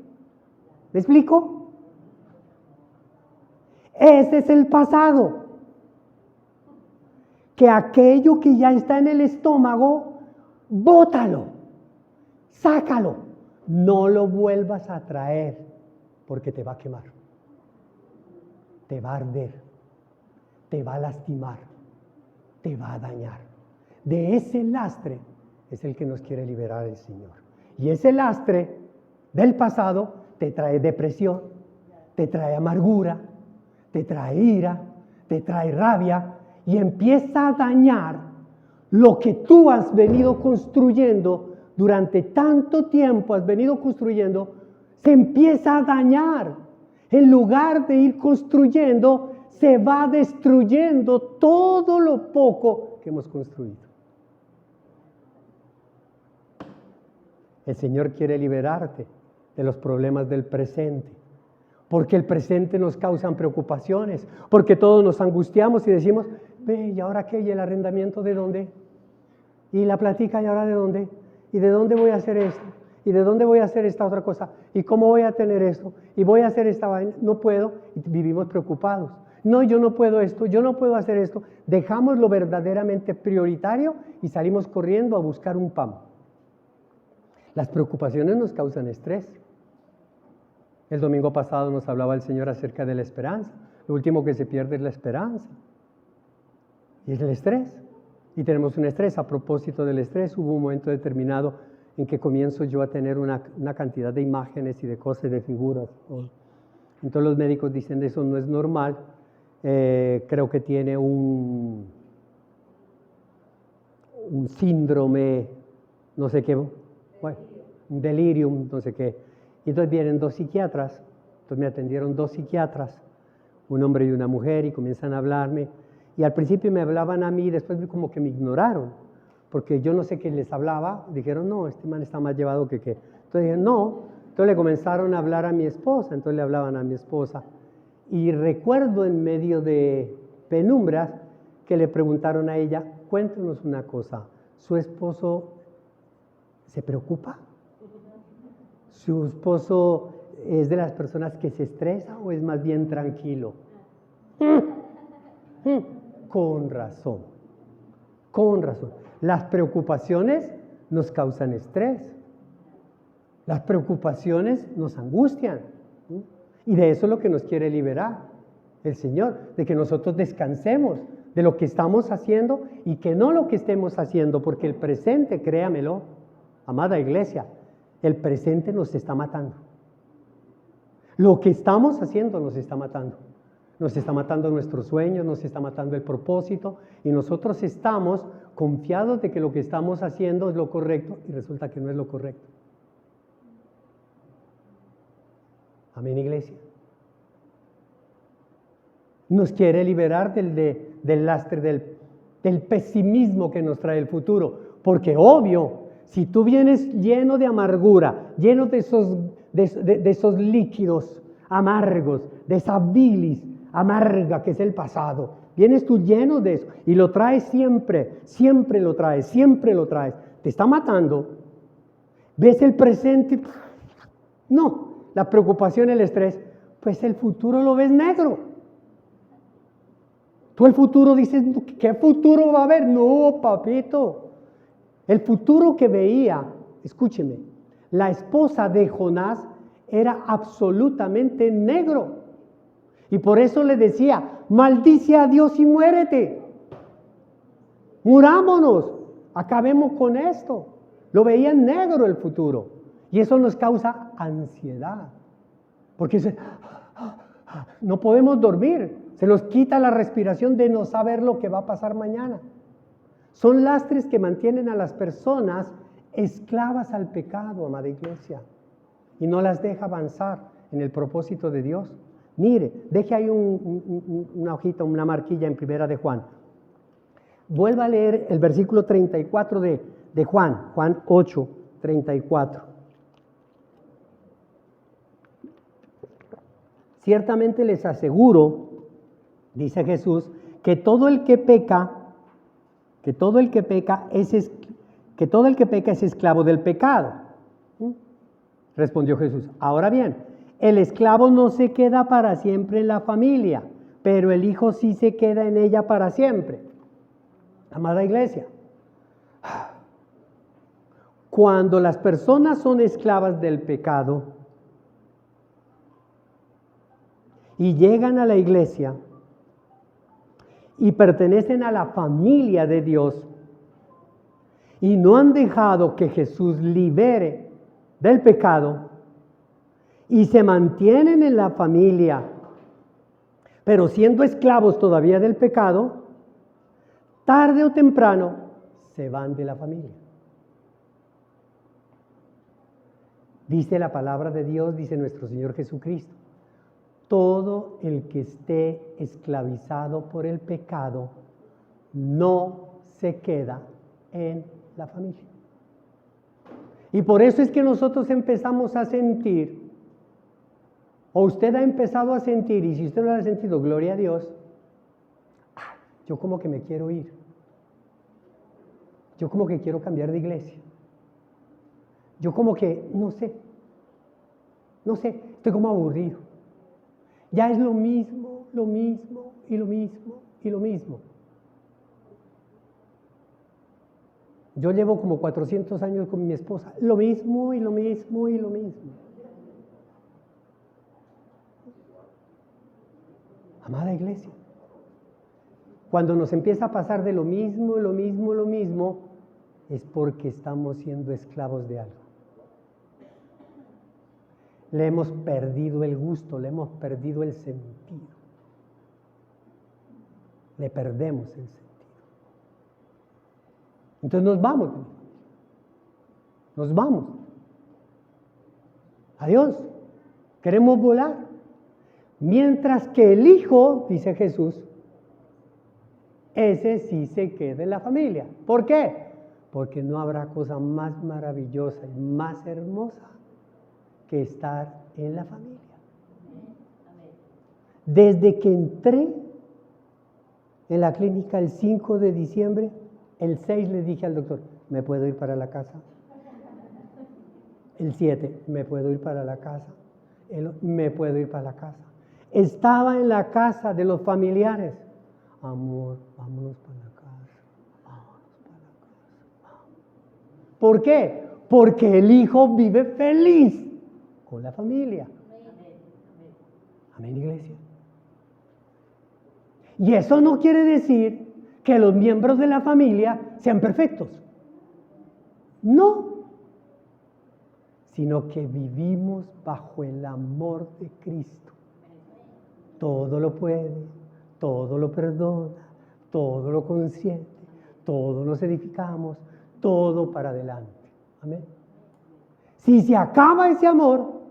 ¿Me explico? Ese es el pasado. Que aquello que ya está en el estómago, bótalo, sácalo, no lo vuelvas a traer porque te va a quemar, te va a arder, te va a lastimar, te va a dañar. De ese lastre es el que nos quiere liberar el Señor. Y ese lastre del pasado te trae depresión, te trae amargura, te trae ira, te trae rabia y empieza a dañar lo que tú has venido construyendo durante tanto tiempo, se empieza a dañar. En lugar de ir construyendo, se va destruyendo todo lo poco que hemos construido. El Señor quiere liberarte de los problemas del presente, porque el presente nos causa preocupaciones, porque todos nos angustiamos y decimos, ve, ¿y ahora qué? ¿Y el arrendamiento de dónde? ¿Y la platica, y ahora de dónde? ¿Y de dónde voy a hacer esto? ¿Y de dónde voy a hacer esta otra cosa? ¿Y cómo voy a tener esto? ¿Y voy a hacer esta vaina? No puedo, y vivimos preocupados. No, yo no puedo esto, yo no puedo hacer esto. Dejamos lo verdaderamente prioritario y salimos corriendo a buscar un pan. Las preocupaciones nos causan estrés. El domingo pasado nos hablaba el Señor acerca de la esperanza. Lo último que se pierde es la esperanza. Y es el estrés. Y tenemos un estrés. A propósito del estrés, hubo un momento determinado en que comienzo yo a tener una cantidad de imágenes y de cosas, de figuras. Entonces los médicos dicen, eso no es normal. Creo que tiene un síndrome, no sé qué, bueno, un delirium, no sé qué. Y entonces vienen dos psiquiatras, entonces me atendieron dos psiquiatras, un hombre y una mujer, y comienzan a hablarme. Y al principio me hablaban a mí, después como que me ignoraron, porque yo no sé qué les hablaba. Dijeron, no, este man está más llevado que qué. Entonces dije, no. Entonces le comenzaron a hablar a mi esposa, entonces le hablaban a mi esposa. Y recuerdo en medio de penumbras que le preguntaron a ella, cuéntenos una cosa, ¿su esposo se preocupa? ¿Su esposo es de las personas que se estresa o es más bien tranquilo? Con razón, con razón. Las preocupaciones nos causan estrés. Las preocupaciones nos angustian. Y de eso es lo que nos quiere liberar el Señor, de que nosotros descansemos de lo que estamos haciendo y que no lo que estemos haciendo, porque el presente, créamelo, amada iglesia, el presente nos está matando. Lo que estamos haciendo nos está matando. Nos está matando nuestros sueños, nos está matando el propósito, y nosotros estamos confiados de que lo que estamos haciendo es lo correcto y resulta que no es lo correcto. Amén, iglesia. Nos quiere liberar del lastre, del pesimismo que nos trae el futuro. Porque obvio, si tú vienes lleno de amargura, lleno de esos de esos líquidos amargos, de esa bilis amarga que es el pasado. Vienes tú lleno de eso y lo traes siempre, siempre lo traes, siempre lo traes. Te está matando. ¿Ves el presente? No, la preocupación, el estrés, pues el futuro lo ves negro. Tú el futuro dices, ¿qué futuro va a haber? No, papito. El futuro que veía, escúcheme, la esposa de Jonás era absolutamente negro. Y por eso le decía, maldice a Dios y muérete. Murámonos, acabemos con esto. Lo veía negro el futuro. Y eso nos causa ansiedad. Porque no podemos dormir. Se nos quita la respiración de no saber lo que va a pasar mañana. Son lastres que mantienen a las personas esclavas al pecado, amada iglesia. Y no las deja avanzar en el propósito de Dios. Mire, deje ahí una hojita, una marquilla en Primera de Juan. Vuelva a leer el versículo 34 de Juan 8, 34. Ciertamente les aseguro, dice Jesús, que todo el que peca es esclavo del pecado. Respondió Jesús. Ahora bien, el esclavo no se queda para siempre en la familia, pero el hijo sí se queda en ella para siempre. Amada iglesia, cuando las personas son esclavas del pecado y llegan a la iglesia y pertenecen a la familia de Dios y no han dejado que Jesús libere del pecado y se mantienen en la familia, pero siendo esclavos todavía del pecado, tarde o temprano se van de la familia. Dice la palabra de Dios, dice nuestro Señor Jesucristo, todo el que esté esclavizado por el pecado no se queda en la familia. Y por eso es que nosotros empezamos a sentir, o usted ha empezado a sentir, y si usted no lo ha sentido, gloria a Dios, yo como que me quiero ir. Yo como que quiero cambiar de iglesia. Yo como que, no sé, estoy como aburrido. Ya es lo mismo, y lo mismo, y lo mismo. Yo llevo como 400 años con mi esposa, lo mismo, y lo mismo, y lo mismo. Amada iglesia, cuando nos empieza a pasar de lo mismo, es porque estamos siendo esclavos de algo. Le hemos perdido el gusto, le hemos perdido el sentido. Le perdemos el sentido. Entonces nos vamos. Adiós, queremos volar. Mientras que el hijo, dice Jesús, ese sí se queda en la familia. ¿Por qué? Porque no habrá cosa más maravillosa y más hermosa que estar en la familia. Desde que entré en la clínica el 5 de diciembre, el 6 le dije al doctor, ¿me puedo ir para la casa? El 7, ¿me puedo ir para la casa? ¿Me puedo ir para la casa? Estaba en la casa de los familiares. Amor, vámonos para la casa. Vámonos para la casa. Vamos. ¿Por qué? Porque el hijo vive feliz con la familia. Amén, iglesia. Y eso no quiere decir que los miembros de la familia sean perfectos. No. Sino que vivimos bajo el amor de Cristo. Todo lo puede, todo lo perdona, todo lo consiente, todo nos edificamos, todo para adelante. Amén. Si se acaba ese amor,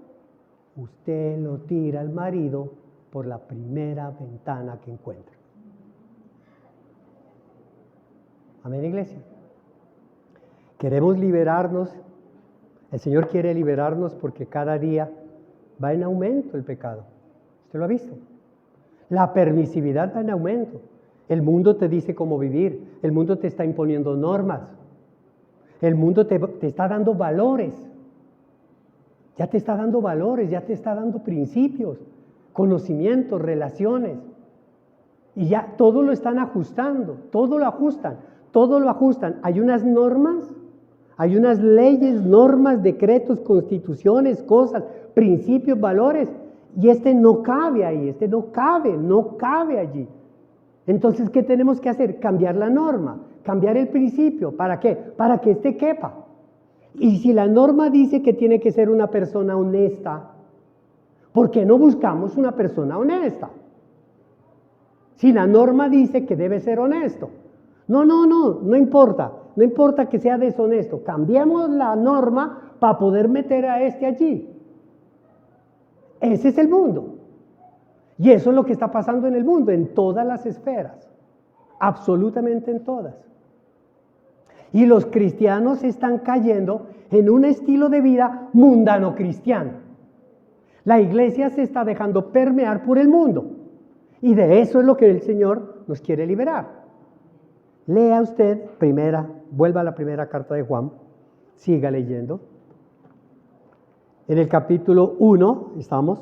usted lo tira al marido por la primera ventana que encuentra. Amén, iglesia. Queremos liberarnos El Señor quiere liberarnos porque cada día va en aumento el pecado. ¿Usted lo ha visto? La permisividad va en aumento. El mundo te dice cómo vivir. El mundo te está imponiendo normas. El mundo te está dando valores. Ya te está dando valores, ya te está dando principios, conocimientos, relaciones. Y ya todo lo están ajustando, todo lo ajustan, todo lo ajustan. Hay unas normas, hay unas leyes, normas, decretos, constituciones, cosas, principios, valores. Y este no cabe ahí, este no cabe allí. Entonces, ¿qué tenemos que hacer? Cambiar la norma, cambiar el principio. ¿Para qué? Para que este quepa. Y si la norma dice que tiene que ser una persona honesta, ¿por qué no buscamos una persona honesta? Si la norma dice que debe ser honesto. No importa que sea deshonesto. Cambiemos la norma para poder meter a este allí. Ese es el mundo. Y eso es lo que está pasando en el mundo, en todas las esferas. Absolutamente en todas. Y los cristianos están cayendo en un estilo de vida mundano cristiano. La iglesia se está dejando permear por el mundo. Y de eso es lo que el Señor nos quiere liberar. Lea usted vuelva a la primera carta de Juan, siga leyendo. En el capítulo 1 estamos,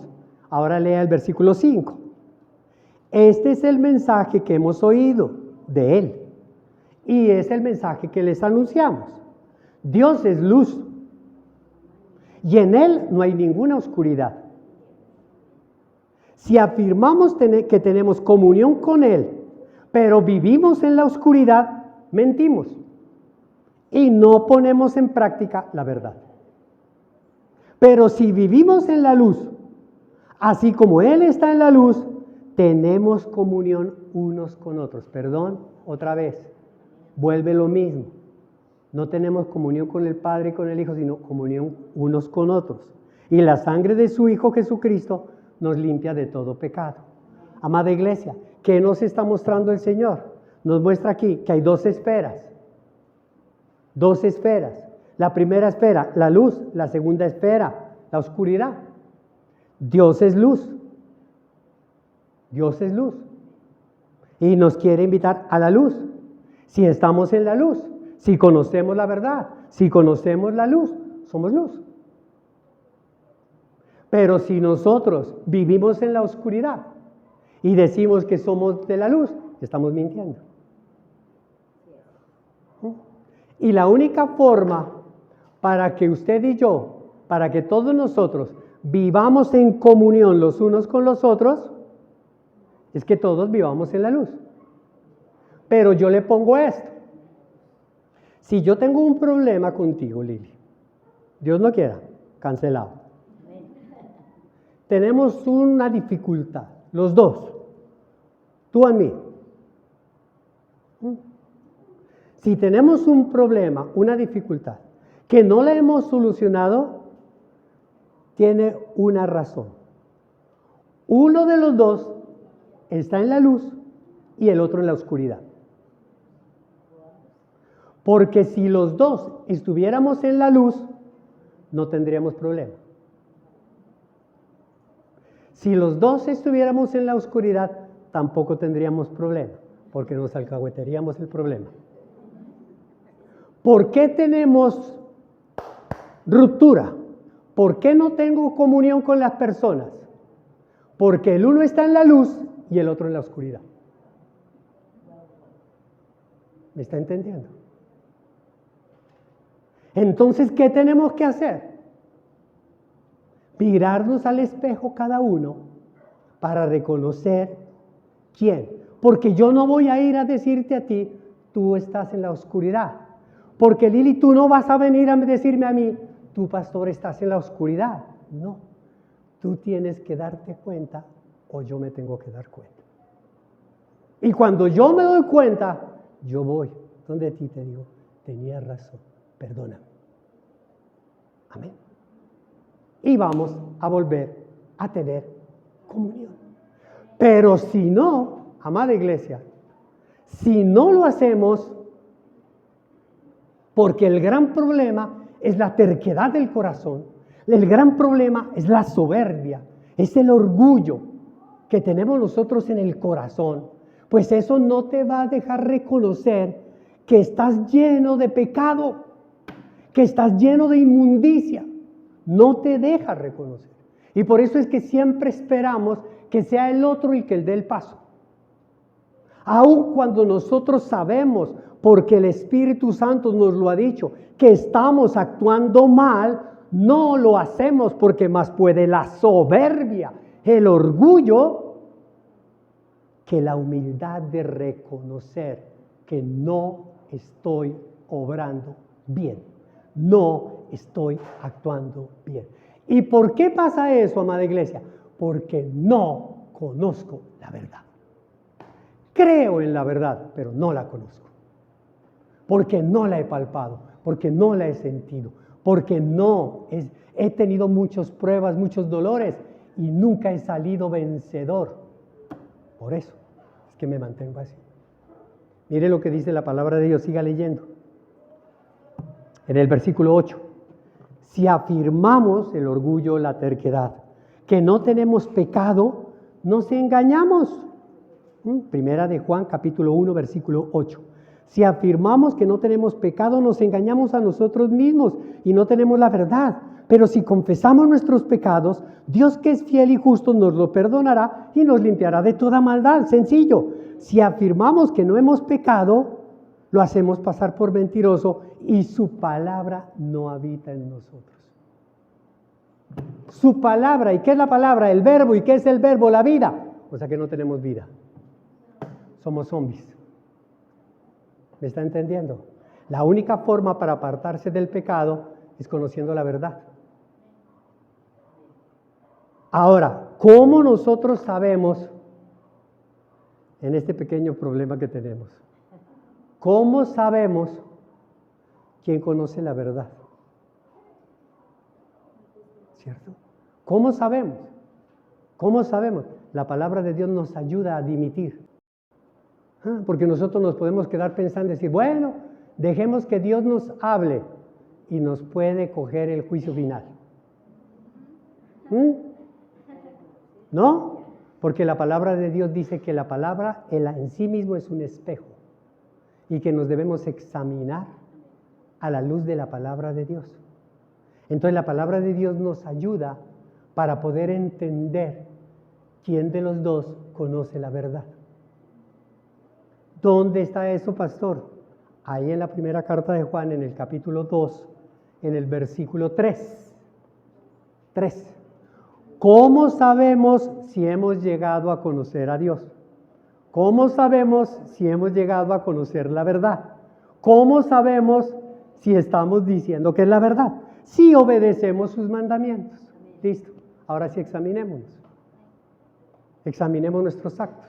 ahora lea el versículo 5. Este es el mensaje que hemos oído de Él. Y es el mensaje que les anunciamos. Dios es luz. Y en Él no hay ninguna oscuridad. Si afirmamos que tenemos comunión con Él, pero vivimos en la oscuridad, mentimos. Y no ponemos en práctica la verdad. Pero si vivimos en la luz, así como Él está en la luz, tenemos comunión unos con otros. Perdón, otra vez. Vuelve lo mismo. No tenemos comunión con el Padre y con el Hijo, sino comunión unos con otros. Y la sangre de su Hijo Jesucristo nos limpia de todo pecado. Amada iglesia, ¿qué nos está mostrando el Señor? Nos muestra aquí que hay dos esferas. Dos esferas. La primera esfera, la luz. La segunda esfera, la oscuridad. Dios es luz. Dios es luz. Y nos quiere invitar a la luz. Si estamos en la luz, si conocemos la verdad, si conocemos la luz, somos luz. Pero si nosotros vivimos en la oscuridad y decimos que somos de la luz, estamos mintiendo. Y la única forma para que usted y yo, para que todos nosotros vivamos en comunión los unos con los otros, es que todos vivamos en la luz. Pero yo le pongo esto. Si yo tengo un problema contigo, Lili, Dios no quiera, cancelado. Tenemos una dificultad, los dos, tú y mí. Si tenemos un problema, una dificultad, que no la hemos solucionado, tiene una razón. Uno de los dos está en la luz y el otro en la oscuridad. Porque si los dos estuviéramos en la luz, no tendríamos problema. Si los dos estuviéramos en la oscuridad, tampoco tendríamos problema, porque nos alcahueteríamos el problema. ¿Por qué tenemos ruptura? ¿Por qué no tengo comunión con las personas? Porque el uno está en la luz y el otro en la oscuridad. ¿Me está entendiendo? Entonces, ¿qué tenemos que hacer? Mirarnos al espejo cada uno para reconocer quién. Porque yo no voy a ir a decirte a ti, tú estás en la oscuridad. Porque Lili, tú no vas a venir a decirme a mí, tú pastor estás en la oscuridad. No, tú tienes que darte cuenta o yo me tengo que dar cuenta. Y cuando yo me doy cuenta, yo voy donde ti te digo, tenías razón, perdóname. Amén. Y vamos a volver a tener comunión. Pero si no, amada iglesia, si no lo hacemos, porque el gran problema es la terquedad del corazón. El gran problema es la soberbia, es el orgullo que tenemos nosotros en el corazón. Pues eso no te va a dejar reconocer que estás lleno de pecado, que estás lleno de inmundicia. No te deja reconocer. Y por eso es que siempre esperamos que sea el otro el que dé el paso. Aun cuando nosotros sabemos, porque el Espíritu Santo nos lo ha dicho, que estamos actuando mal, no lo hacemos porque más puede la soberbia, el orgullo, que la humildad de reconocer que no estoy obrando bien, no estoy actuando bien. ¿Y por qué pasa eso, amada iglesia? Porque no conozco la verdad. Creo en la verdad, pero no la conozco. Porque no la he palpado, porque no la he sentido, porque he tenido muchas pruebas, muchos dolores y nunca he salido vencedor. Por eso es que me mantengo así. Mire lo que dice la palabra de Dios, siga leyendo. En el versículo 8. Si afirmamos el orgullo, la terquedad, que no tenemos pecado, nos engañamos. Primera de Juan, capítulo 1, versículo 8. Si afirmamos que no tenemos pecado, nos engañamos a nosotros mismos y no tenemos la verdad. Pero si confesamos nuestros pecados, Dios, que es fiel y justo, nos lo perdonará y nos limpiará de toda maldad. Sencillo. Si afirmamos que no hemos pecado, lo hacemos pasar por mentiroso y su palabra no habita en nosotros. Su palabra, ¿y qué es la palabra? El verbo, ¿y qué es el verbo? La vida. O sea que no tenemos vida. Somos zombies. ¿Me está entendiendo? La única forma para apartarse del pecado es conociendo la verdad. Ahora, ¿cómo nosotros sabemos en este pequeño problema que tenemos? ¿Cómo sabemos quién conoce la verdad? ¿Cierto? ¿Cómo sabemos? ¿Cómo sabemos? La palabra de Dios nos ayuda a dimitir. Porque nosotros nos podemos quedar pensando y decir, bueno, dejemos que Dios nos hable y nos puede coger el juicio final. ¿No? Porque la palabra de Dios dice que la palabra en sí mismo es un espejo y que nos debemos examinar a la luz de la palabra de Dios. Entonces la palabra de Dios nos ayuda para poder entender quién de los dos conoce la verdad. ¿Dónde está eso, pastor? Ahí en la primera carta de Juan, en el capítulo 2, en el versículo 3. ¿Cómo sabemos si hemos llegado a conocer a Dios? ¿Cómo sabemos si hemos llegado a conocer la verdad? ¿Cómo sabemos si estamos diciendo que es la verdad? Si obedecemos sus mandamientos. Listo. Ahora sí examinémonos. Examinemos nuestros actos.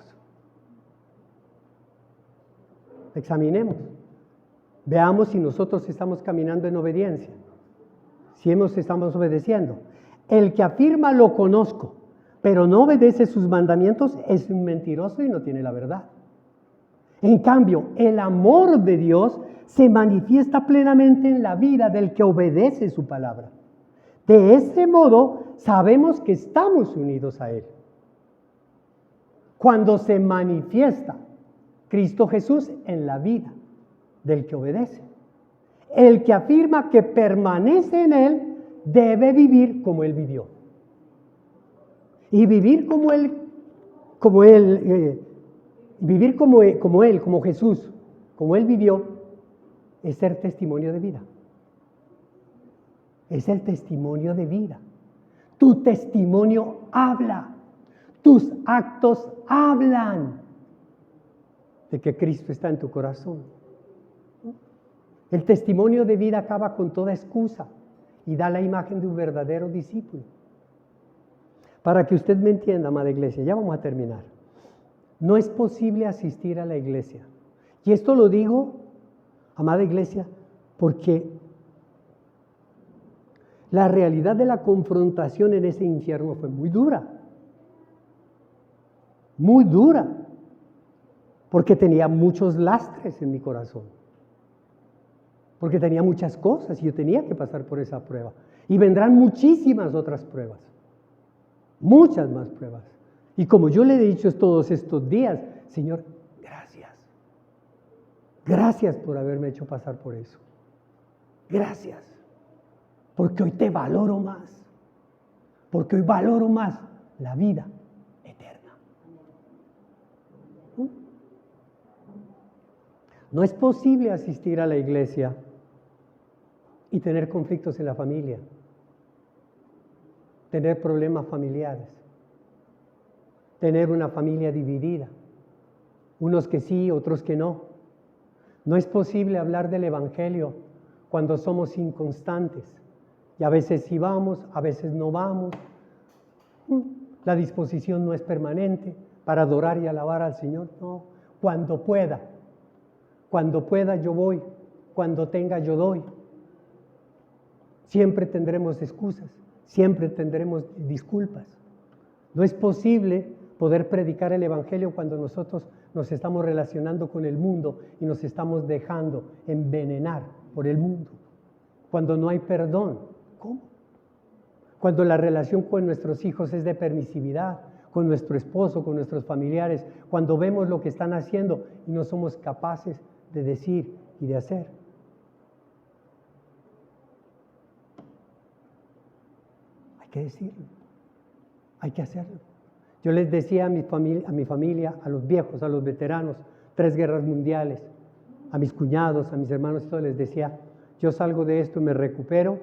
Examinemos. Veamos si nosotros estamos caminando en obediencia. Si estamos obedeciendo. El que afirma lo conozco, pero no obedece sus mandamientos es un mentiroso y no tiene la verdad. En cambio, el amor de Dios se manifiesta plenamente en la vida del que obedece su palabra. De ese modo, sabemos que estamos unidos a Él. Cuando se manifiesta Cristo Jesús en la vida del que obedece. El que afirma que permanece en Él debe vivir como Él vivió. Y vivir como Jesús, como Él vivió, es ser testimonio de vida. Es el testimonio de vida. Tu testimonio habla. Tus actos hablan de que Cristo está en tu corazón. El testimonio de vida acaba con toda excusa y da la imagen de un verdadero discípulo. Para que usted me entienda, amada iglesia, ya vamos a terminar. No es posible asistir a la iglesia. Y esto lo digo, amada iglesia, porque la realidad de la confrontación en ese infierno fue muy dura. Muy dura. Porque tenía muchos lastres en mi corazón. porque tenía muchas cosas y yo tenía que pasar por esa prueba. Y vendrán muchísimas otras pruebas, muchas más pruebas. Y como yo le he dicho todos estos días, Señor, gracias. Gracias por haberme hecho pasar por eso. Gracias. Porque hoy te valoro más. Porque hoy valoro más la vida eterna. No es posible asistir a la iglesia y tener conflictos en la familia, tener problemas familiares, tener una familia dividida, unos que sí, otros que no. No es posible hablar del Evangelio cuando somos inconstantes y a veces sí vamos, a veces no vamos. La disposición no es permanente para adorar y alabar al Señor, no, cuando pueda yo voy, cuando tenga yo doy. Siempre tendremos excusas, siempre tendremos disculpas. No es posible poder predicar el Evangelio cuando nosotros nos estamos relacionando con el mundo y nos estamos dejando envenenar por el mundo. Cuando no hay perdón, ¿cómo? Cuando la relación con nuestros hijos es de permisividad, con nuestro esposo, con nuestros familiares, cuando vemos lo que están haciendo y no somos capaces de decir y de hacer. Hay que decirlo, hay que hacerlo. Yo les decía a mi familia, a los viejos, a los veteranos, 3 guerras mundiales, a mis cuñados, a mis hermanos, todo les decía, yo salgo de esto y me recupero.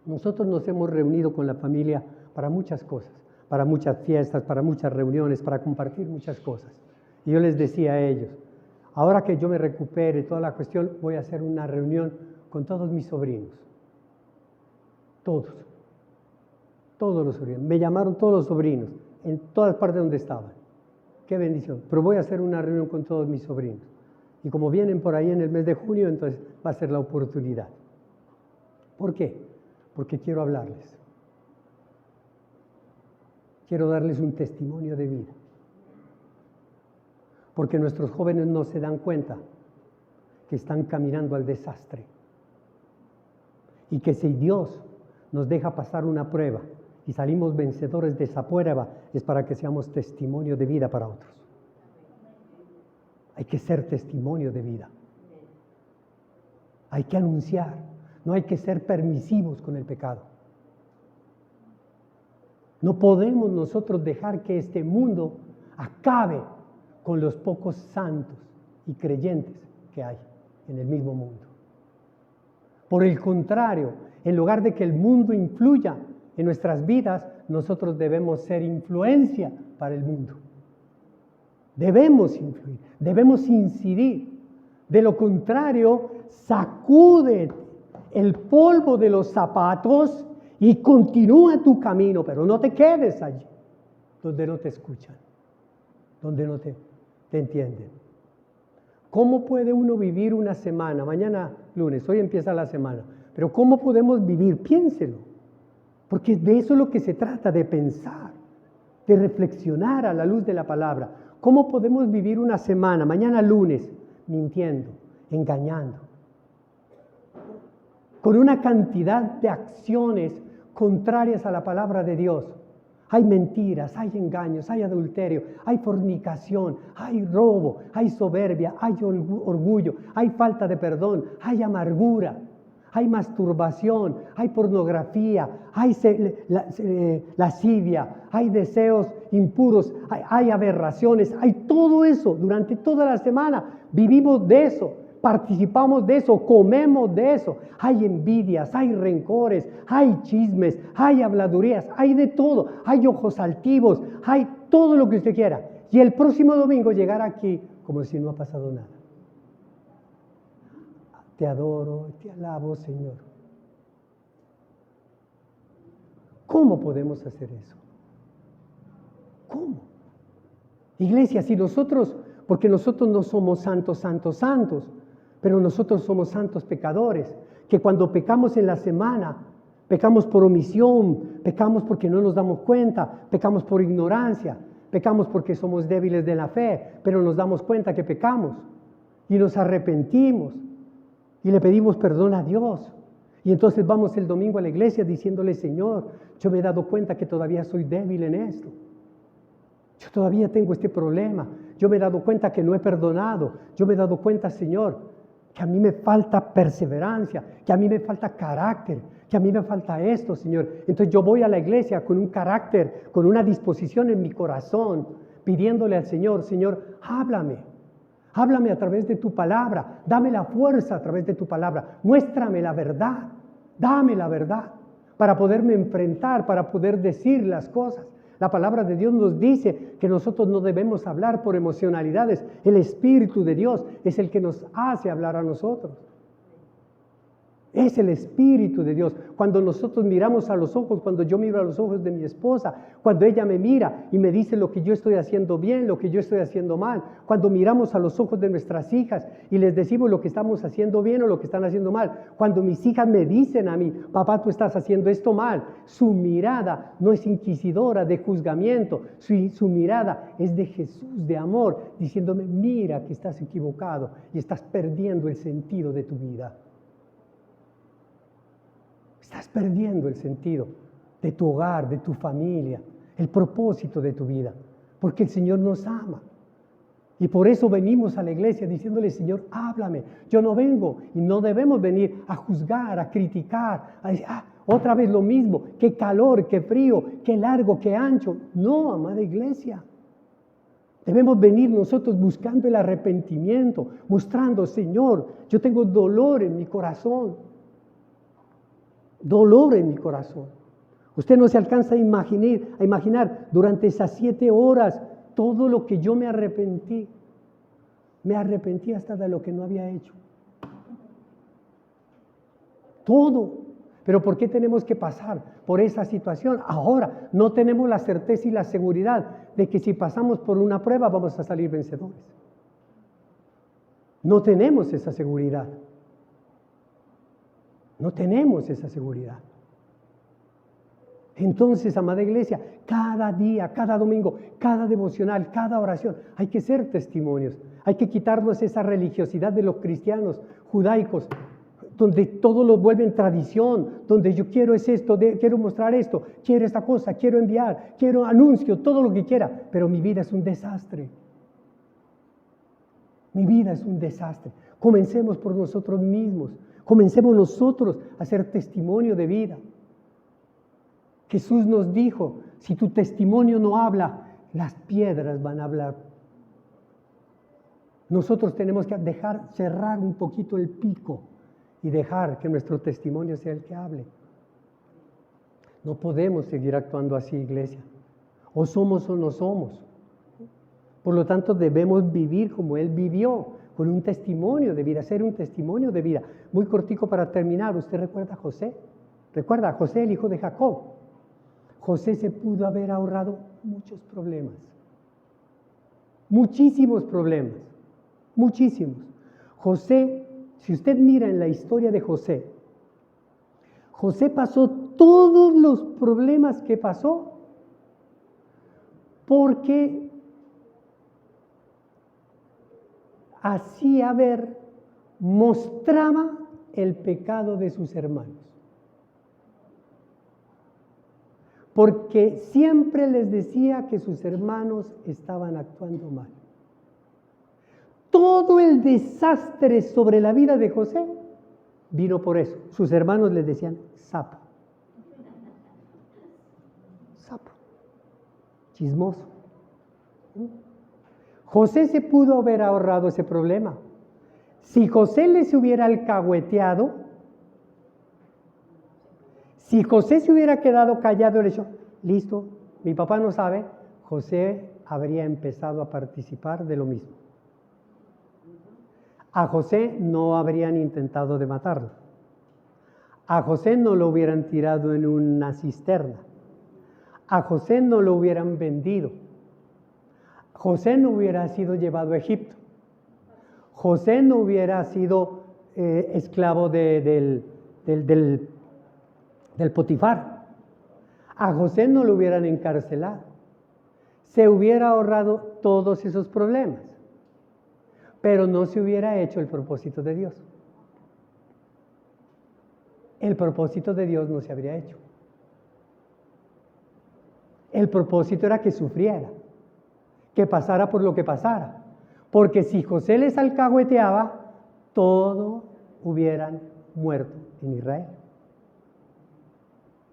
Nosotros nos hemos reunido con la familia para muchas cosas, para muchas fiestas, para muchas reuniones, para compartir muchas cosas. Y yo les decía a ellos, ahora que yo me recupere toda la cuestión, voy a hacer una reunión con todos mis sobrinos. Todos los sobrinos. Me llamaron todos los sobrinos, en todas partes donde estaban. Qué bendición. Pero voy a hacer una reunión con todos mis sobrinos. Y como vienen por ahí en el mes de junio, entonces va a ser la oportunidad. ¿Por qué? Porque quiero hablarles. Quiero darles un testimonio de vida. Porque nuestros jóvenes no se dan cuenta que están caminando al desastre. Y que si Dios nos deja pasar una prueba y salimos vencedores de esa prueba, es para que seamos testimonio de vida para otros. Hay que ser testimonio de vida. Hay que anunciar, no hay que ser permisivos con el pecado. No podemos nosotros dejar que este mundo acabe con los pocos santos y creyentes que hay en el mismo mundo. Por el contrario, en lugar de que el mundo influya en nuestras vidas, nosotros debemos ser influencia para el mundo. Debemos influir, debemos incidir. De lo contrario, sacude el polvo de los zapatos y continúa tu camino, pero no te quedes allí, donde no te escuchan, donde no te entienden. ¿Cómo puede uno vivir una semana? Mañana lunes, hoy empieza la semana. Pero ¿cómo podemos vivir? Piénselo. Porque de eso es lo que se trata, de pensar, de reflexionar a la luz de la palabra. ¿Cómo podemos vivir una semana, mañana lunes, mintiendo, engañando? Con una cantidad de acciones contrarias a la palabra de Dios. Hay mentiras, hay engaños, hay adulterio, hay fornicación, hay robo, hay soberbia, hay orgullo, hay falta de perdón, hay amargura, hay masturbación, hay pornografía, hay lascivia, hay deseos impuros, hay aberraciones, hay todo eso durante toda la semana. Vivimos de eso. Participamos de eso, comemos de eso. Hay envidias, hay rencores, hay chismes, hay habladurías, hay de todo. Hay ojos altivos, hay todo lo que usted quiera. Y el próximo domingo llegar aquí como si no ha pasado nada. Te adoro, te alabo, Señor. ¿Cómo podemos hacer eso? ¿Cómo? Iglesia, si nosotros, porque nosotros no somos santos, pero nosotros somos santos pecadores, que cuando pecamos en la semana, pecamos por omisión, pecamos porque no nos damos cuenta, pecamos por ignorancia, pecamos porque somos débiles de la fe, pero nos damos cuenta que pecamos y nos arrepentimos. y le pedimos perdón a Dios. Y entonces vamos el domingo a la iglesia diciéndole, Señor, yo me he dado cuenta que todavía soy débil en esto. Yo todavía tengo este problema. Yo me he dado cuenta que no he perdonado. Yo me he dado cuenta, Señor, que a mí me falta perseverancia, que a mí me falta carácter, que a mí me falta esto, Señor. Entonces yo voy a la iglesia con un carácter, con una disposición en mi corazón, pidiéndole al Señor, Señor, háblame. Háblame a través de tu palabra, dame la fuerza a través de tu palabra, muéstrame la verdad, dame la verdad para poderme enfrentar, para poder decir las cosas. La palabra de Dios nos dice que nosotros no debemos hablar por emocionalidades, el Espíritu de Dios es el que nos hace hablar a nosotros. Es el Espíritu de Dios. Cuando nosotros miramos a los ojos, cuando yo miro a los ojos de mi esposa, cuando ella me mira y me dice lo que yo estoy haciendo bien, lo que yo estoy haciendo mal, cuando miramos a los ojos de nuestras hijas y les decimos lo que estamos haciendo bien o lo que están haciendo mal, cuando mis hijas me dicen a mí, papá, tú estás haciendo esto mal, su mirada no es inquisidora de juzgamiento, su mirada es de Jesús, de amor, diciéndome, mira que estás equivocado y estás perdiendo el sentido de tu vida. Estás perdiendo el sentido de tu hogar, de tu familia, el propósito de tu vida, porque el Señor nos ama. Y por eso venimos a la iglesia diciéndole, Señor, háblame. Yo no vengo y no debemos venir a juzgar, a criticar, a decir, otra vez lo mismo, qué calor, qué frío, qué largo, qué ancho. No, amada iglesia. Debemos venir nosotros buscando el arrepentimiento, mostrando, Señor, yo tengo dolor en mi corazón. Dolor en mi corazón. Usted no se alcanza a imaginar durante esas 7 horas todo lo que yo me arrepentí. Me arrepentí hasta de lo que no había hecho. Todo. Pero ¿por qué tenemos que pasar por esa situación? Ahora no tenemos la certeza y la seguridad de que si pasamos por una prueba vamos a salir vencedores. No tenemos esa seguridad. No tenemos esa seguridad. Entonces, amada iglesia, cada día, cada domingo, cada devocional, cada oración, hay que ser testimonios. Hay que quitarnos esa religiosidad de los cristianos judaicos, donde todo lo vuelven tradición, donde yo quiero es esto, quiero mostrar esto, quiero esta cosa, quiero enviar, quiero anuncio, todo lo que quiera, pero mi vida es un desastre. Mi vida es un desastre. Comencemos por nosotros mismos. Comencemos nosotros a ser testimonio de vida. Jesús nos dijo, si tu testimonio no habla, las piedras van a hablar. Nosotros tenemos que cerrar un poquito el pico y dejar que nuestro testimonio sea el que hable. No podemos seguir actuando así, iglesia. O somos o no somos. Por lo tanto, debemos vivir como Él vivió, con un testimonio de vida, ser un testimonio de vida. Muy cortico para terminar, ¿usted recuerda a José? ¿Recuerda a José, el hijo de Jacob? José se pudo haber ahorrado muchos problemas. Muchísimos problemas. Muchísimos. José, si usted mira en la historia de José, José pasó todos los problemas que pasó porque hacía ver, mostraba el pecado de sus hermanos. Porque siempre les decía que sus hermanos estaban actuando mal. Todo el desastre sobre la vida de José vino por eso. Sus hermanos les decían sapo. Sapo. Chismoso. José se pudo haber ahorrado ese problema. Si José les hubiera alcahueteado, si José se hubiera quedado callado y le dicho, listo, mi papá no sabe, José habría empezado a participar de lo mismo. A José no habrían intentado de matarlo. A José no lo hubieran tirado en una cisterna. A José no lo hubieran vendido. José no hubiera sido llevado a Egipto. José no hubiera sido esclavo del Potifar. A José no lo hubieran encarcelado. Se hubiera ahorrado todos esos problemas. Pero no se hubiera hecho el propósito de Dios. el propósito de Dios no se habría hecho. El propósito era que sufriera, que pasara por lo que pasara. Porque si José les alcahueteaba, todos hubieran muerto en Israel.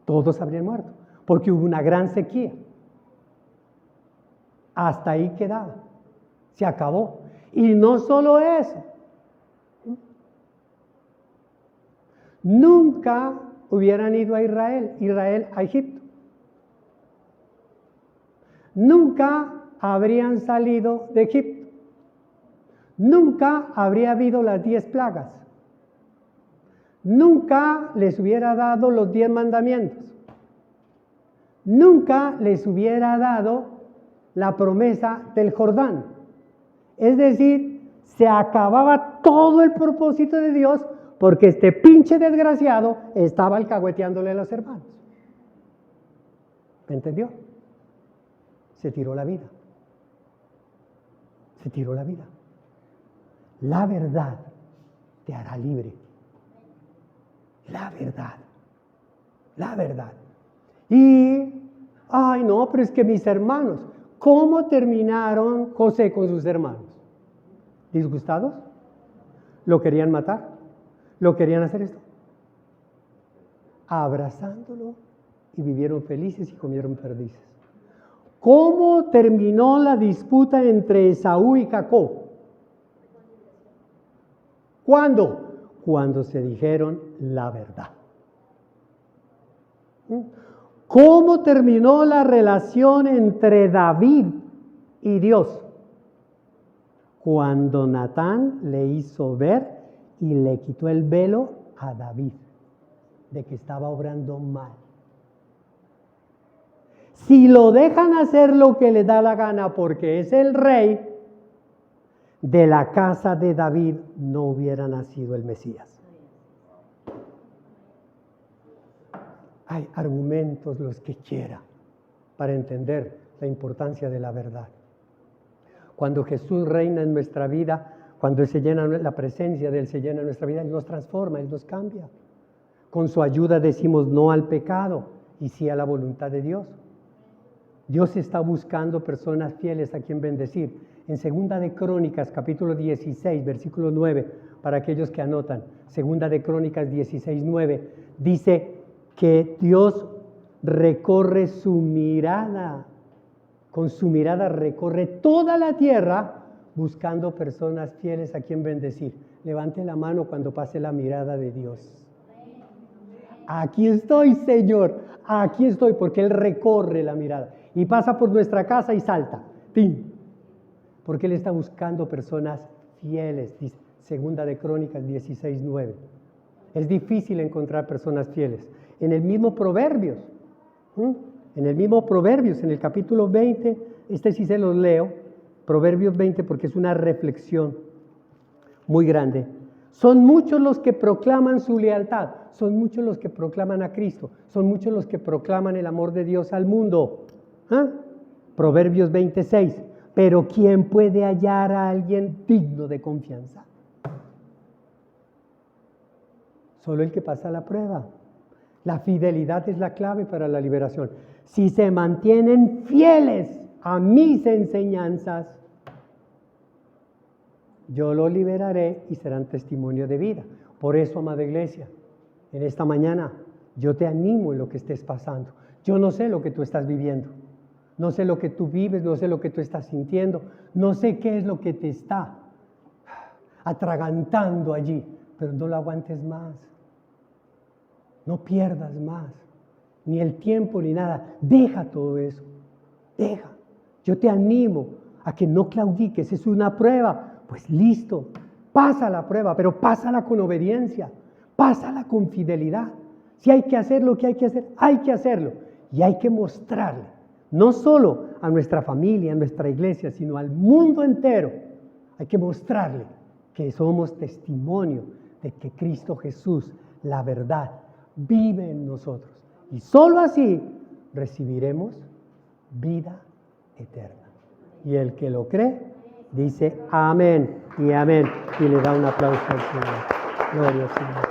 Todos habrían muerto, porque hubo una gran sequía. Hasta ahí quedaba, se acabó. Y no solo eso, nunca hubieran ido a Israel a Egipto. Nunca habrían salido de Egipto. Nunca habría habido las 10 plagas. Nunca les hubiera dado los 10 mandamientos. Nunca les hubiera dado la promesa del Jordán. Es decir, se acababa todo el propósito de Dios porque este pinche desgraciado estaba alcahueteándole a los hermanos. ¿Me entendió? Se tiró la vida. Se tiró la vida. La verdad te hará libre. La verdad. La verdad. Y, ay no, pero es que mis hermanos, ¿cómo terminaron José con sus hermanos? ¿Disgustados? ¿Lo querían matar? ¿Lo querían hacer esto? Abrazándolo y vivieron felices y comieron perdices. ¿Cómo terminó la disputa entre Esaú y Jacob? ¿Cuándo? Cuando se dijeron la verdad. ¿Cómo terminó la relación entre David y Dios? Cuando Natán le hizo ver y le quitó el velo a David de que estaba obrando mal. Si lo dejan hacer lo que le da la gana porque es el rey, de la casa de David no hubiera nacido el Mesías. Hay argumentos los que quiera para entender la importancia de la verdad. Cuando Jesús reina en nuestra vida, cuando se llena la presencia de Él, se llena nuestra vida, Él nos transforma, Él nos cambia. Con su ayuda decimos no al pecado y sí a la voluntad de Dios. Dios está buscando personas fieles a quien bendecir. En Segunda de Crónicas, capítulo 16, versículo 9, para aquellos que anotan, Segunda de Crónicas 16, 9, dice que Dios recorre su mirada, con su mirada recorre toda la tierra buscando personas fieles a quien bendecir. Levante la mano cuando pase la mirada de Dios. Aquí estoy, Señor, aquí estoy, porque Él recorre la mirada y pasa por nuestra casa y salta. ¡Tim! Porque Él está buscando personas fieles, dice Segunda de Crónicas 16, 9. Es difícil encontrar personas fieles. En el mismo Proverbios, en el capítulo 20, este sí se los leo, Proverbios 20, porque es una reflexión muy grande. Son muchos los que proclaman su lealtad, son muchos los que proclaman a Cristo, son muchos los que proclaman el amor de Dios al mundo. Proverbios 26. Pero ¿quién puede hallar a alguien digno de confianza? Solo el que pasa la prueba. La fidelidad es la clave para la liberación. Si se mantienen fieles a mis enseñanzas, yo los liberaré y serán testimonio de vida. Por eso, amada iglesia, en esta mañana yo te animo en lo que estés pasando. Yo no sé lo que tú estás viviendo. No sé lo que tú vives, no sé lo que tú estás sintiendo, no sé qué es lo que te está atragantando allí, pero no lo aguantes más. No pierdas más, ni el tiempo ni nada. Deja todo eso, deja. Yo te animo a que no claudiques, es una prueba, pues listo, pasa la prueba, pero pásala con obediencia, pásala con fidelidad. Si hay que hacer lo que hay que hacer, hay que hacerlo y hay que mostrarle. No solo a nuestra familia, a nuestra iglesia, sino al mundo entero. Hay que mostrarle que somos testimonio de que Cristo Jesús, la verdad, vive en nosotros. Y solo así recibiremos vida eterna. Y el que lo cree, dice amén y amén. Y le da un aplauso al Señor. Gloria al Señor.